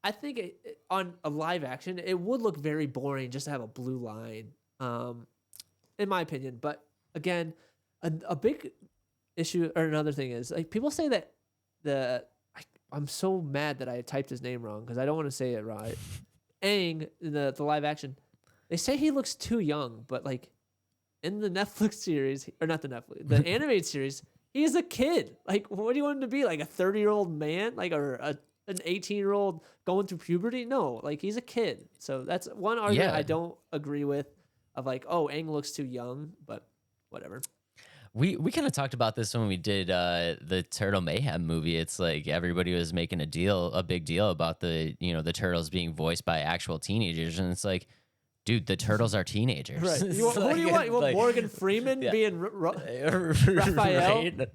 I think on a live action, it would look very boring just to have a blue line, in my opinion. But again, a big issue or another thing is like people say that I'm so mad that I typed his name wrong because I don't want to say it right. Aang, the live action, they say he looks too young, but like in the Netflix series, or not the animated series, he's a kid. Like, what do you want him to be? Like a 30-year-old man? Like, or an 18-year-old going through puberty? No, like he's a kid. So that's one argument I don't agree with of like, oh, Aang looks too young, but whatever. We kind of talked about this when we did the Turtle Mayhem movie. It's like everybody was making a big deal about the turtles being voiced by actual teenagers, and it's like, dude, the turtles are teenagers. Right. Who do you want? You want Morgan Freeman being Raphael? Right?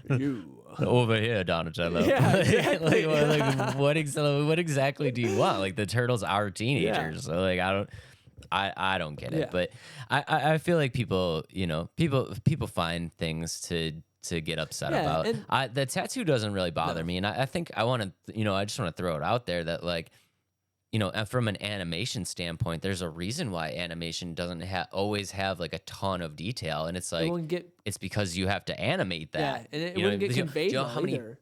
You over here, Donatello. Yeah, exactly. What exactly do you want? Like the turtles are teenagers, so like I don't get it, but I feel like people find things to get upset about. The tattoo doesn't really bother me, and I think I want to, I just want to throw it out there that like, from an animation standpoint, there's a reason why animation doesn't always have like a ton of detail, and it's like it's because you have to animate that. Yeah, and it wouldn't get conveyed either.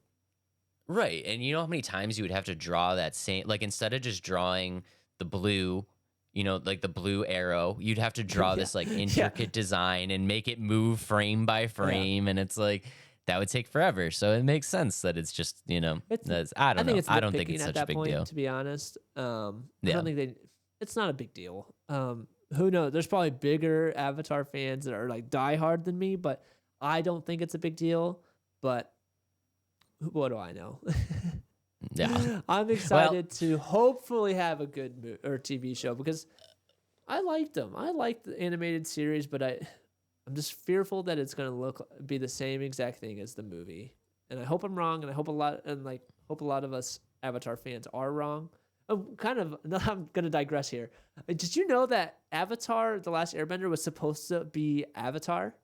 Right, and you know how many times you would have to draw that same, like instead of just drawing the blue, like the blue arrow, you'd have to draw this like intricate design and make it move frame by frame, and it's like that would take forever. So it makes sense that it's just I don't know. I don't think it's such a big deal, to be honest. I don't think it's not a big deal. Who knows? There's probably bigger Avatar fans that are like diehard than me, but I don't think it's a big deal. But what do I know? Yeah, I'm excited to hopefully have a good or TV show because I liked them. I liked the animated series, but I'm just fearful that it's gonna be the same exact thing as the movie. And I hope I'm wrong, and I hope a lot of us Avatar fans are wrong. I'm gonna digress here. Did you know that Avatar: The Last Airbender was supposed to be Avatar?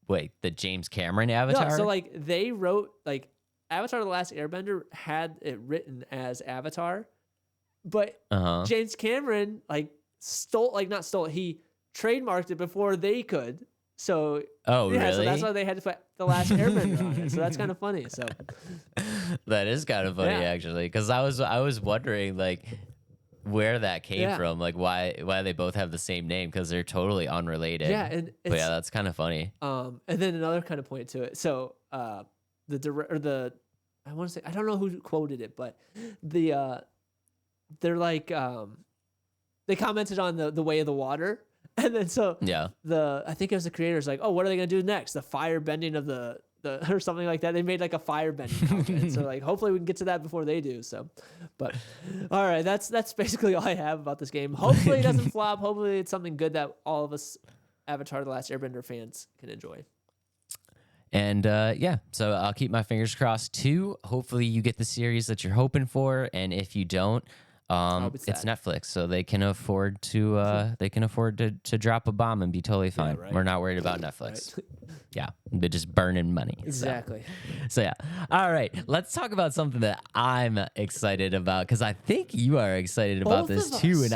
Wait, the James Cameron Avatar? No, so like they wrote like Avatar: The Last Airbender had it written as Avatar, but James Cameron not stole it. He trademarked it before they could. So really? So that's why they had to put The Last Airbender on it. So that's kind of funny. So that is kind of funny actually, because I was wondering like where that came from, like why they both have the same name, because they're totally unrelated. Yeah, but that's kind of funny. And then another kind of point to it. So I want to say, I don't know who quoted it, but they're like they commented on the way of the water. And then I think it was the creators like, oh, what are they gonna do next? The fire bending of the or something like that. They made like a fire bending comment. So like hopefully we can get to that before they do. So, but all right, that's basically all I have about this game. Hopefully it doesn't flop. Hopefully it's something good that all of us Avatar: The Last Airbender fans can enjoy. And so I'll keep my fingers crossed too. Hopefully you get the series that you're hoping for, and if you don't, it's Netflix, so they can afford to drop a bomb and be totally fine. Yeah, right. We're not worried about Netflix. Right. Yeah, they're just burning money. Exactly. So yeah. All right, let's talk about something that I'm excited about, because I think you are excited about this too, and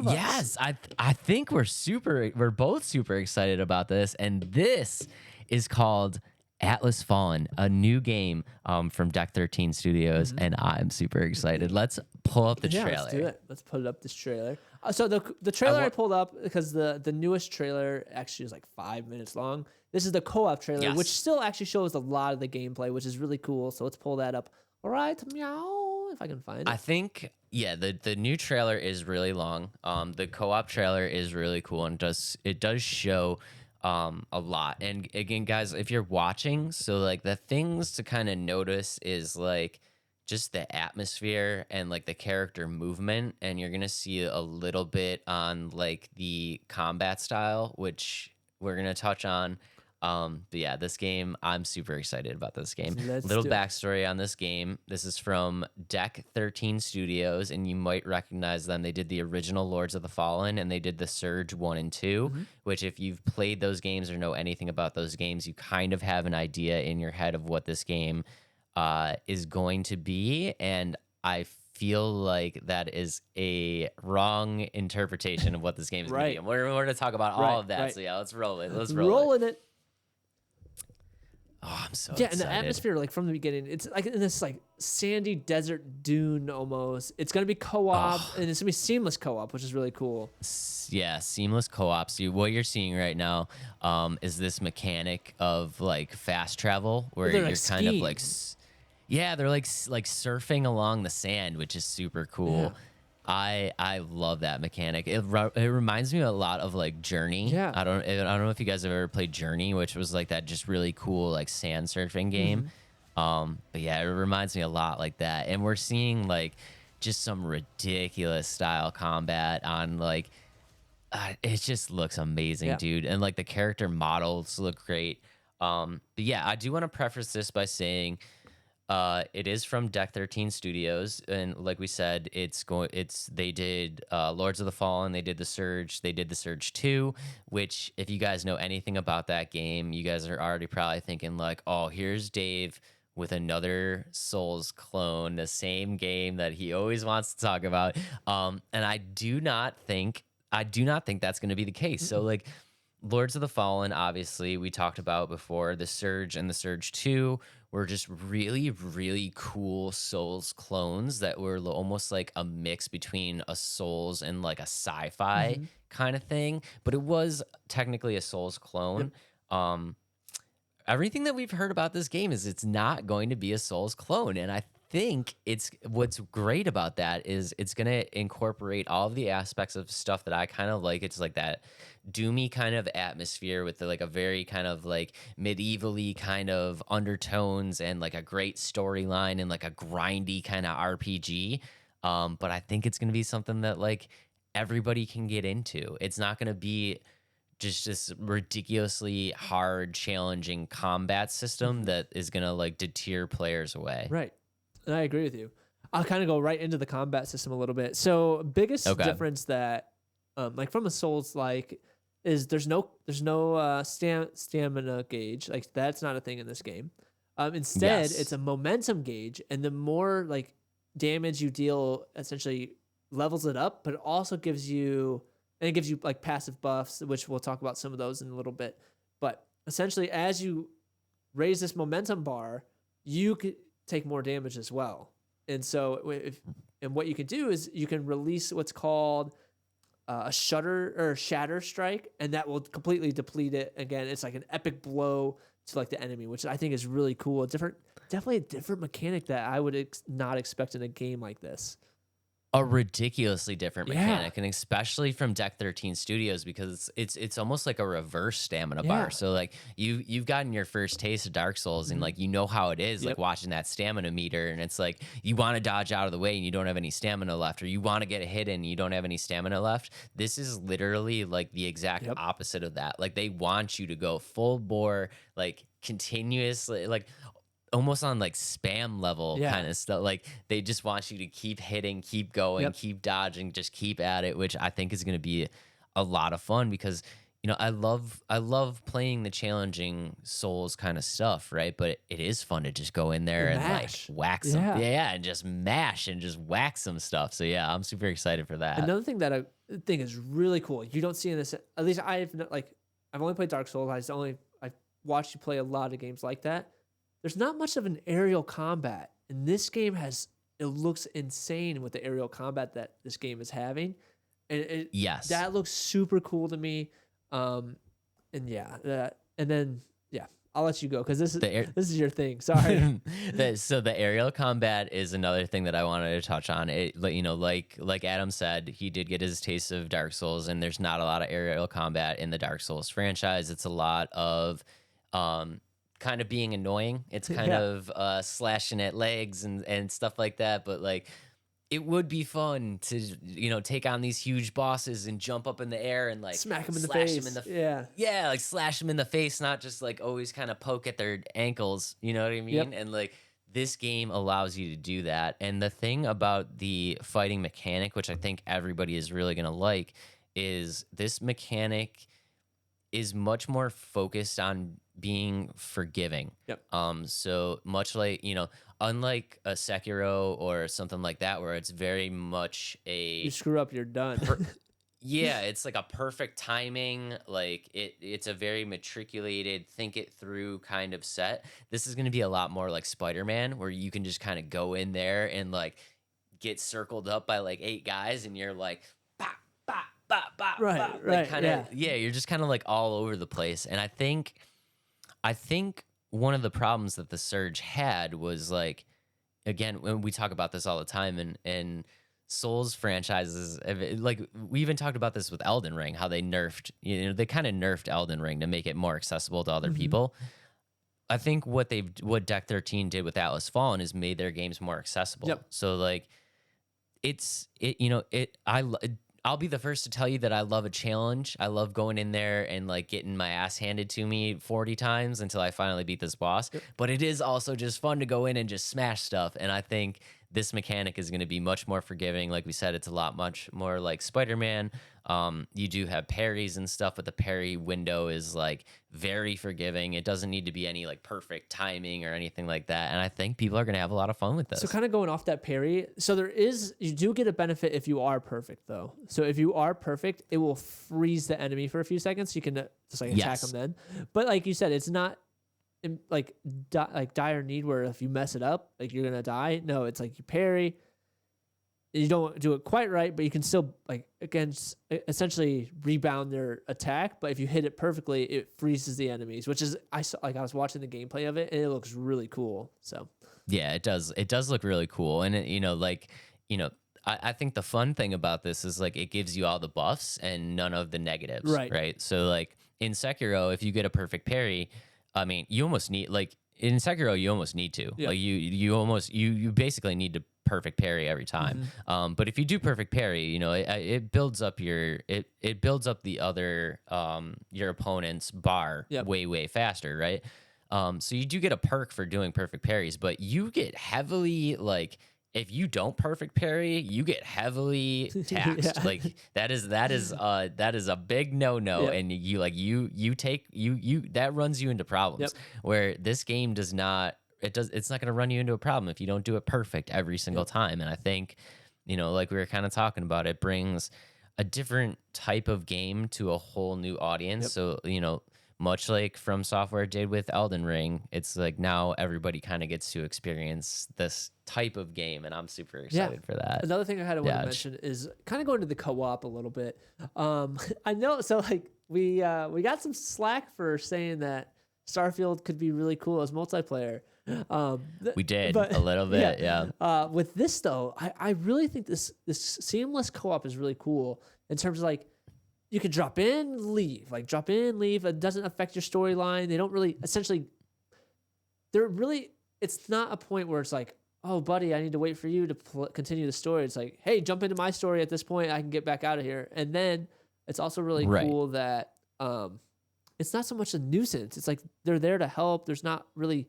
yes, I think we're both super excited about this, and this is called Atlas Fallen, a new game from Deck 13 Studios, and I'm super excited. Let's pull up the trailer. Let's do it. Let's put up this trailer. So the trailer I pulled up, because the newest trailer actually is like 5 minutes long. This is the co-op trailer, which still actually shows a lot of the gameplay, which is really cool. So let's pull that up. All right, meow, if I can find it. I think, the new trailer is really long. The co-op trailer is really cool, and it does show a lot. And again, guys, if you're watching, so like the things to kind of notice is like just the atmosphere and like the character movement, and you're gonna see a little bit on like the combat style, which we're gonna touch on. But yeah, this game, I'm super excited about this game. Let's Little do it. backstory on this game. This is from Deck 13 Studios, and you might recognize them. They did the original Lords of the Fallen, and they did the Surge 1 and 2, Mm-hmm. which if you've played those games or know anything about those games, you kind of have an idea in your head of what this game is going to be. And I feel like that is a wrong interpretation of what this game is going to be. Right. And we're going to talk about all Right, of that. right. So yeah, let's roll it. Let's roll it. Rolling it. Oh, I'm so Yeah, excited. and the atmosphere, like from the beginning, it's like in this like sandy desert dune almost. It's gonna be co-op, and it's gonna be seamless co-op, which is really cool. Yeah, seamless co-op. So what you're seeing right now is this mechanic of like fast travel where They're you're like kind of skiing. like yeah, they're like surfing along the sand, which is super cool. Yeah. I love that mechanic. It reminds me a lot of like Journey. Yeah. I don't know if you guys have ever played Journey, which was like that just really cool like sand surfing game. But yeah, it reminds me a lot like that. And we're seeing like just some ridiculous style combat on like it just looks amazing, Yeah. dude. And like the character models look great. But yeah, I do want to preface this by saying it is from Deck 13 Studios, and like we said, they did Lords of the Fallen, they did the Surge, they did the Surge 2, which if you guys know anything about that game, you guys are already probably thinking like, oh, here's Dave with another Souls clone, the same game that he always wants to talk about. And I do not think that's going to be the case. So like Lords of the Fallen, obviously, we talked about before. The Surge and the Surge 2 were just really, really cool Souls clones that were almost like a mix between a Souls and like a sci-fi kind of thing. But it was technically a Souls clone. Everything that we've heard about this game is it's not going to be a Souls clone. And I think what's great about that is it's going to incorporate all of the aspects of stuff that I kind of like. It's like that doomy kind of atmosphere with like a very kind of like medievally kind of undertones and like a great storyline and like a grindy kind of RPG. But I think it's going to be something that like everybody can get into. It's not going to be just this ridiculously hard, challenging combat system that is going to like deter players away. Right. And I agree with you. I'll kind of go right into the combat system a little bit. So biggest difference that like from a Souls like is there's no stamina gauge. Like that's not a thing in this game. Instead, it's a momentum gauge, and the more like damage you deal essentially levels it up, but it also gives you like passive buffs, which we'll talk about some of those in a little bit. But essentially as you raise this momentum bar, you could take more damage as well. And so what you can do is you can release what's called a shatter strike, and that will completely deplete it. Again, it's like an epic blow to like the enemy, which I think is really cool. Definitely a different mechanic that I would not expect in a game like this. A ridiculously different mechanic, and especially from Deck 13 Studios, because it's almost like a reverse stamina bar. So like you've gotten your first taste of Dark Souls, and like you know how it is, like watching that stamina meter, and it's like you want to dodge out of the way and you don't have any stamina left, or you want to get a hit in and you don't have any stamina left. This is literally like the exact opposite of that. Like they want you to go full bore, like continuously, like almost on like spam level kind of stuff. Like they just want you to keep hitting, keep going, keep dodging, just keep at it, which I think is going to be a lot of fun because, you know, I love playing the challenging Souls kind of stuff, right? But it is fun to just go in there and like whack some, and just mash and just whack some stuff. So yeah, I'm super excited for that. Another thing that I think is really cool, you don't see in this, at least I've only played Dark Souls. I've watched you play a lot of games like that. There's not much of an aerial combat, and this game it looks insane with the aerial combat that this game is having, and that looks super cool to me. And then I'll let you go because this is your thing. Sorry. So the aerial combat is another thing that I wanted to touch on. It, you know, like Adam said, he did get his taste of Dark Souls, and there's not a lot of aerial combat in the Dark Souls franchise. It's a lot of kind of being annoying. It's kind of slashing at legs and stuff like that. But like it would be fun to, take on these huge bosses and jump up in the air and like Smack him in the slash face. them in the Yeah. yeah, like slash them in the face, not just like always kind of poke at their ankles, you know what I mean? Yep. And like this game allows you to do that. And the thing about the fighting mechanic, which I think everybody is really going to like, is this mechanic is much more focused on being forgiving. Yep. So much like, unlike a Sekiro or something like that, where it's very much You screw up, you're done. yeah, it's like a perfect timing. Like it's a very matriculated, think it through kind of set. This is going to be a lot more like Spider-Man, where you can just kind of go in there and like get circled up by like 8 guys, and you're like, bop, bop, bop, bop, Right, bop. right, Like kind of, yeah. you're just kind of like all over the place. And I think one of the problems that the Surge had was like, again, when we talk about this all the time, and Souls franchises, like we even talked about this with Elden Ring, how they they kind of nerfed Elden Ring to make it more accessible to other people. I think what Deck 13 did with Atlas Fallen is made their games more accessible. Yep. So like I'll be the first to tell you that I love a challenge. I love going in there and like getting my ass handed to me 40 times until I finally beat this boss. Yep. But it is also just fun to go in and just smash stuff. And I think this mechanic is going to be much more forgiving. Like we said, it's much more like Spider-Man. You do have parries and stuff, but the parry window is like very forgiving. It doesn't need to be any like perfect timing or anything like that. And I think people are going to have a lot of fun with this. So kind of going off that parry, you do get a benefit if you are perfect though. So if you are perfect, it will freeze the enemy for a few seconds. You can just like attack them then. But like you said, it's not like dire need where if you mess it up, like you're gonna die. No, it's like you parry. You don't do it quite right, but you can still like against essentially rebound their attack. But if you hit it perfectly, it freezes the enemies, which is I was watching the gameplay of it and it looks really cool. So yeah, it does. It does look really cool, and I think the fun thing about this is like it gives you all the buffs and none of the negatives. Right. So like in Sekiro, if you get a perfect parry, I mean, you almost need like in Sekiro, you almost need to. Like you basically need to perfect parry every time. But if you do perfect parry, it builds up it builds up the other your opponent's bar way faster, right? So you do get a perk for doing perfect parries, but you get heavily like if you don't perfect parry, you get heavily taxed. Like that is a big no-no. And that runs you into problems where this game does not. It's not going to run you into a problem if you don't do it perfect every single time. And I think, like we were kind of talking about, it brings a different type of game to a whole new audience. So, much like From Software did with Elden Ring, it's like now everybody kind of gets to experience this type of game, and I'm super excited for that. Another thing I had to want to mention is kind of going to the co-op a little bit. I know, so like we got some slack for saying that Starfield could be really cool as multiplayer. We did a little bit, yeah. With this though, I really think this seamless co-op is really cool in terms of like you can drop in, leave. It doesn't affect your storyline. They don't really it's not a point where it's like, oh buddy, I need to wait for you to continue the story. It's like, hey, jump into my story at this point. I can get back out of here. And then it's also really cool that it's not so much a nuisance. It's like they're there to help. There's not really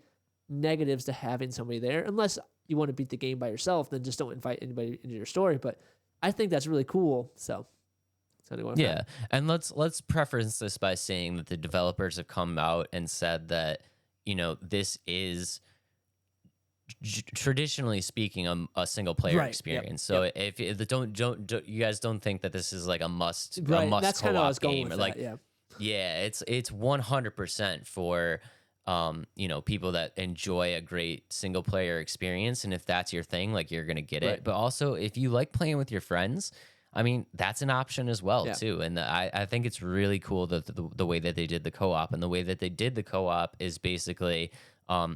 negatives to having somebody there, unless you want to beat the game by yourself. Then just don't invite anybody into your story. But I think that's really cool. So yeah, and let's preference this by saying that the developers have come out and said that this is traditionally speaking a single player experience. So if don't you guys don't think that this is like a must that's kind of co-op going game with or like that, it's 100% for people that enjoy a great single player experience, and if that's your thing, like you're gonna get it. But also if you like playing with your friends, I mean, that's an option as well too. And I think it's really cool that the way that they did the co-op, and the way that they did the co-op is basically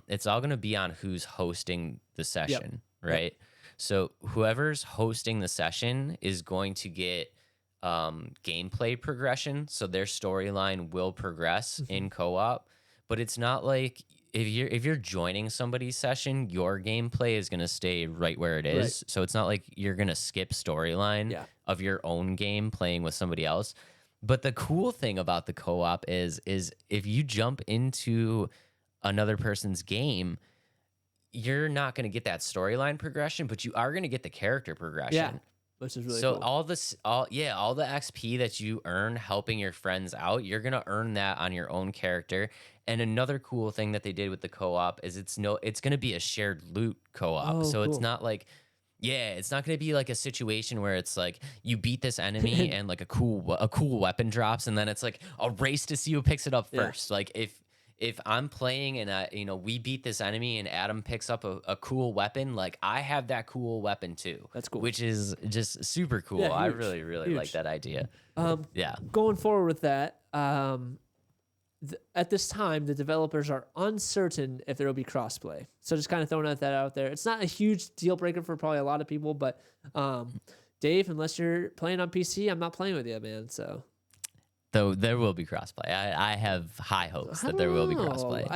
it's all going to be on who's hosting the session, right? So whoever's hosting the session is going to get gameplay progression. So their storyline will progress in co-op, but it's not like if you're joining somebody's session, your gameplay is gonna stay right where it is. Right. So it's not like you're gonna skip storyline Yeah. of your own game playing with somebody else. But the cool thing about the co-op is if you jump into another person's game, you're not going to get that storyline progression, but you are going to get the character progression. Yeah. Which is really So cool. all the XP that you earn helping your friends out, you're going to earn that on your own character. And another cool thing that they did with the co-op is it's going to be a shared loot co-op. Oh, So it's cool. not like it's not going to be like a situation where it's like you beat this enemy and like a cool weapon drops and then it's like a race to see who picks it up first. Like if I'm playing and we beat this enemy and Adam picks up a cool weapon, like I have that cool weapon too. That's cool. Which is just super cool. Yeah, I huge, really huge. like that idea. Yeah. Going forward with that, at this time, the developers are uncertain if there will be crossplay. So just kind of throwing that out there. It's not a huge deal breaker for probably a lot of people, but Dave, unless you're playing on PC, I'm not playing with you, man. So Though there will be crossplay. I have high hopes that there will be crossplay.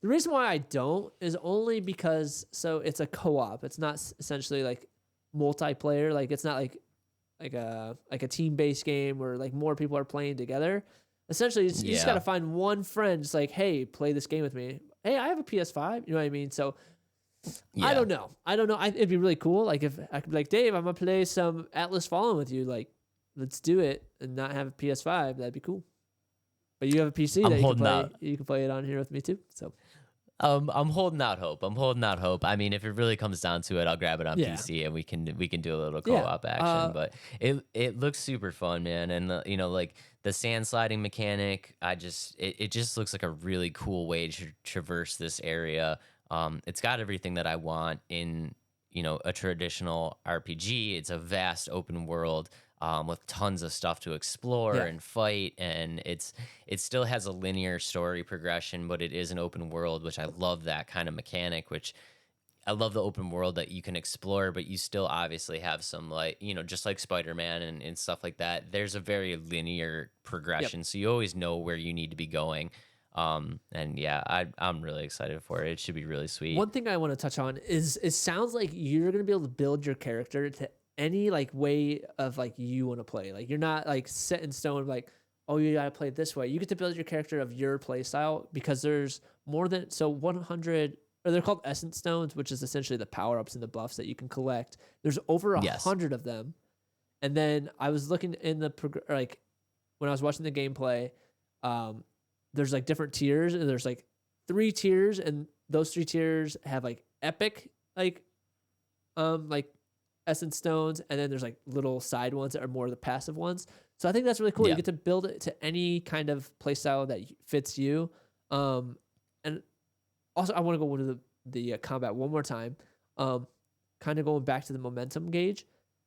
The reason why I don't is only because it's a co-op. It's not essentially like multiplayer. Like it's not like a team-based game where like more people are playing together. Essentially, you just got to find one friend. Just like, hey, play this game with me. Hey, I have a PS5. You know what I mean? So I don't know. It'd be really cool. Like if I could be like, Dave, I'm gonna play some Atlas Fallen with you. Like, let's do it and not have a PS5. That'd be cool. But you have a PC that you can play. You can play it on here with me too. So I'm holding out hope. I mean, if it really comes down to it, I'll grab it on PC and we can do a little co-op action. But it looks super fun, man. And like the sand sliding mechanic, it just looks like a really cool way to traverse this area. It's got everything that I want in a traditional RPG. It's a vast open world. With tons of stuff to explore and fight, and it still has a linear story progression, but it is an open world, which I love that kind of mechanic. Which I love the open world that you can explore, but you still obviously have some just like Spider-Man and stuff like that. There's a very linear progression, so you always know where you need to be going. And yeah, I'm really excited for it. It should be really sweet. One thing I want to touch on is it sounds like you're gonna be able to build your character to any like way of like you want to play. Like you're not like set in stone like, oh, you gotta play it this way. You get to build your character of your play style because there's more than 100, or they're called essence stones, which is essentially the power-ups and the buffs that you can collect. There's over 100 of them. And then I was looking in like when I was watching the gameplay, there's like different tiers, and there's like 3 tiers, and those 3 tiers have like epic like essence stones, and then there's like little side ones that are more the passive ones. So I think that's really cool. You get to build it to any kind of playstyle that fits you. And also I want to go into the combat one more time. Kind of going back to the momentum gauge.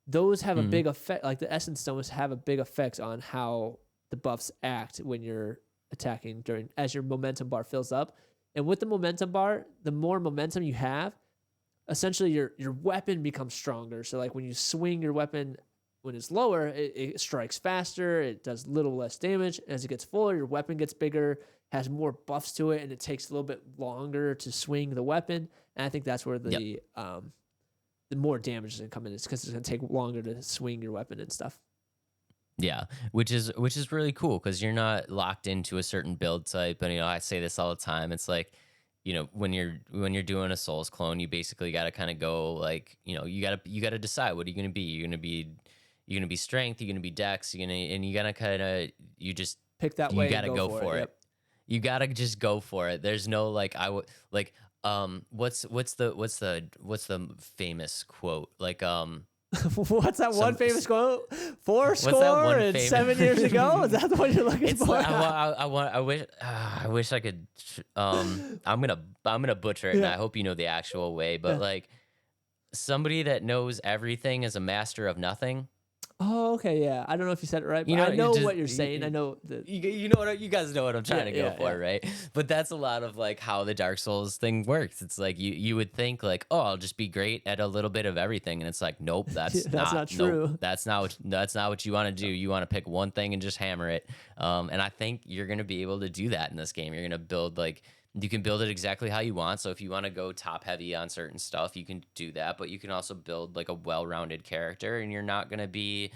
Those have a big effect. Like the essence stones have a big effect on how the buffs act when you're attacking as your momentum bar fills up. And with the momentum bar, the more momentum you have, essentially your weapon becomes stronger. So like when you swing your weapon when it's lower, it strikes faster, it does little less damage. As it gets fuller, your weapon gets bigger, has more buffs to it, and it takes a little bit longer to swing the weapon. And I think that's where the more damage is gonna come in. It's because it's gonna take longer to swing your weapon and stuff. Yeah, which is really cool because you're not locked into a certain build type. And I say this all the time. It's like, when you're doing a Souls clone, you basically got to kind of go like, you got to decide what are you going to be. You're going to be strength. You're going to be dex. You got to kind of Pick that way. You got to go for it. Yep. You got to just go for it. There's no like what's the famous quote like What's that one famous quote? 4 score and 7 years ago? Is that the one you're looking for? Like, I wish I could. I'm gonna butcher it, and I hope you know the actual way. But like, somebody that knows everything is a master of nothing. Oh, okay, yeah. I don't know if you said it right, but I know what you're saying. I know that you know what you guys know what I'm trying to go for, right? But that's a lot of like how the Dark Souls thing works. It's like you would think like, oh, I'll just be great at a little bit of everything, and it's like, nope, that's not true. Nope, that's not what you want to do. You want to pick one thing and just hammer it. And I think you're gonna be able to do that in this game. You're gonna build like You can build it exactly how you want. So if you want to go top heavy on certain stuff, you can do that. But you can also build like a well-rounded character, and you're not going to be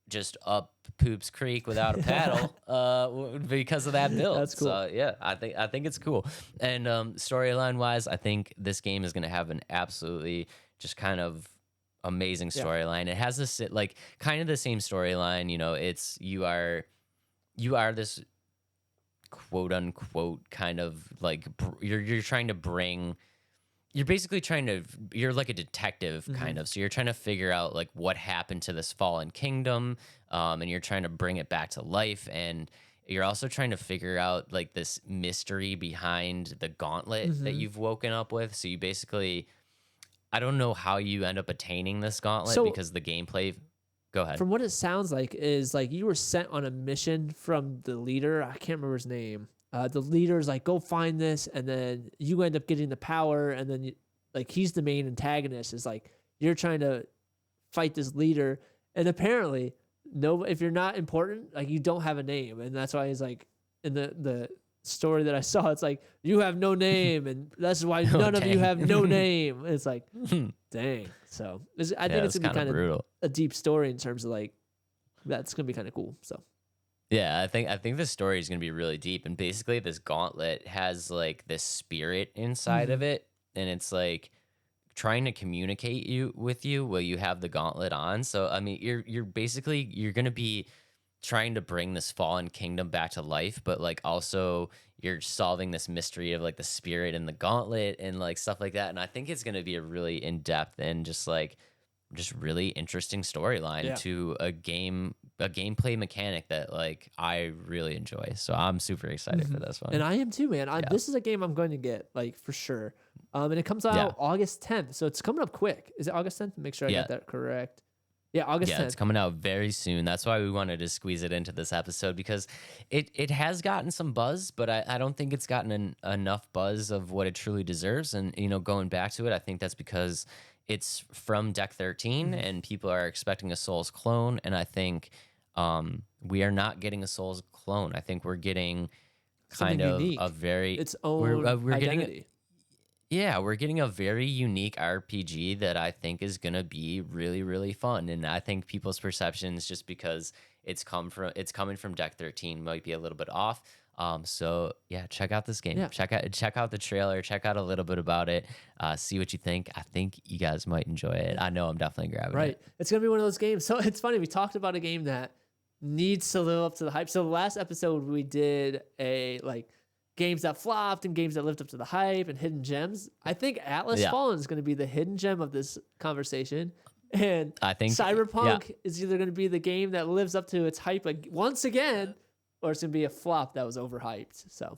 just up Poops Creek without a paddle because of that build. That's cool. So yeah, I think it's cool. And storyline wise, I think this game is going to have an absolutely just kind of amazing storyline. It has this like kind of the same storyline. You know, it's you are this quote unquote kind of like you're trying to bring. You're basically you're like a detective kind of. So you're trying to figure out like what happened to this fallen kingdom. And you're trying to bring it back to life. And you're also trying to figure out like this mystery behind the gauntlet that you've woken up with. So you basically, I don't know how you end up attaining this gauntlet because the gameplay, go ahead. From what it sounds like is like you were sent on a mission from the leader. I can't remember his name. The leader's like, go find this, and then you end up getting the power, and then like he's the main antagonist. Is like you're trying to fight this leader, and apparently, if you're not important, like you don't have a name, and that's why he's like in the story that I saw, it's like you have no name, and that's why none of you have no name. It's like, dang. So I think it's gonna be kind of a deep story in terms of like that's gonna be kind of cool. So. Yeah, I think the story is going to be really deep, and basically this gauntlet has like this spirit inside of it, and it's like trying to communicate with you while you have the gauntlet on. So I mean, you're basically you're going to be trying to bring this fallen kingdom back to life, but like also you're solving this mystery of like the spirit and the gauntlet and like stuff like that. And I think it's going to be a really in depth and just really interesting storyline to a gameplay mechanic that like I really enjoy. So I'm super excited for this one. And I am too, man. This is a game I'm going to get like for sure. And it comes out August 10th. So it's coming up quick. Is it August 10th? Make sure I got that correct. Yeah, August 10th. Yeah, it's coming out very soon. That's why we wanted to squeeze it into this episode because it has gotten some buzz, but I don't think it's gotten enough buzz of what it truly deserves. And, you know, going back to it, I think that's because it's from Deck 13 and people are expecting a Souls clone. And I think we are not getting a Souls clone. I think we're getting kind of unique. A very... its own identity. We're getting a very unique RPG that I think is going to be really, really fun. And I think people's perceptions, just because it's coming from Deck 13, might be a little bit off. So yeah, check out this game. Yeah. Check out the trailer. Check out a little bit about it. See what you think. I think you guys might enjoy it. I know I'm definitely grabbing it. Right. It's gonna be one of those games. So it's funny. We talked about a game that needs to live up to the hype. So the last episode we did games that flopped and games that lived up to the hype and hidden gems. I think Atlas Fallen is going to be the hidden gem of this conversation. And I think Cyberpunk is either going to be the game that lives up to its hype once again, or it's going to be a flop that was overhyped. So,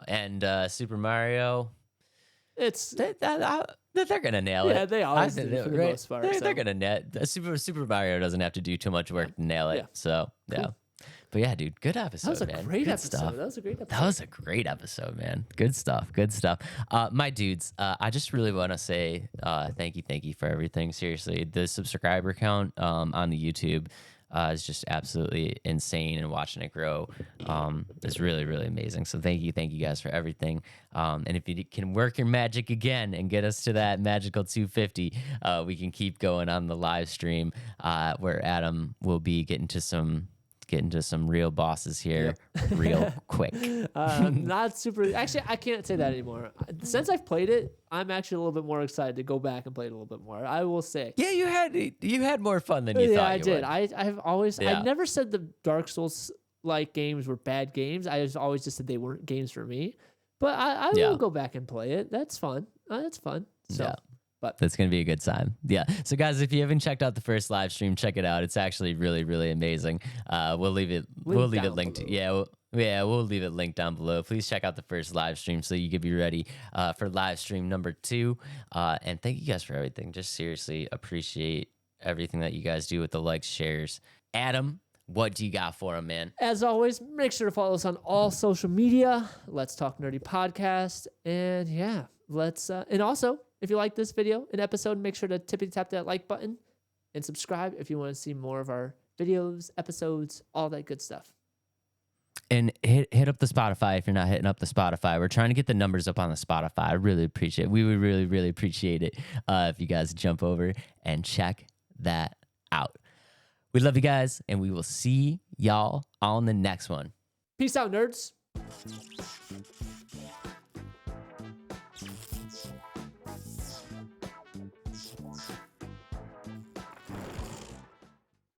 and Super Mario, they're going to nail it. Yeah, they always do for the most part. They're going to net. Super Mario doesn't have to do too much work to nail it. Yeah. So, cool. But yeah, dude, good episode, man. Great episode. That was a great episode. That was a great episode, man. Good stuff. My dudes, I just really want to say thank you for everything. Seriously, the subscriber count on the YouTube is just absolutely insane, and watching it grow is really, really amazing. So thank you guys for everything. And if you can work your magic again and get us to that magical 250, we can keep going on the live stream where Adam will be getting to some real bosses here real quick. Not super. Actually, I can't say that anymore. Since I've played it, I'm actually a little bit more excited to go back and play it a little bit more. I will say. Yeah, you had more fun than you thought. Yeah, I did. I've always. I never said the Dark Souls like games were bad games. I always just said they weren't games for me. But I will go back and play it. That's fun. That's fun. So. Yeah. But that's going to be a good time. Yeah. So guys, if you haven't checked out the first live stream, check it out. It's actually really, really amazing. We'll leave it linked. We'll leave it linked down below. Please check out the first live stream so you can be ready for live stream number 2. And thank you guys for everything. Just seriously appreciate everything that you guys do with the likes, shares. Adam, what do you got for him, man? As always, make sure to follow us on all social media. Let's Talk Nerdy Podcast. And yeah, and also, if you like this video, an episode, make sure to tippity-tap that like button and subscribe if you want to see more of our videos, episodes, all that good stuff. And hit up the Spotify if you're not hitting up the Spotify. We're trying to get the numbers up on the Spotify. I really appreciate it. We would really, really appreciate it if you guys jump over and check that out. We love you guys, and we will see y'all on the next one. Peace out, nerds.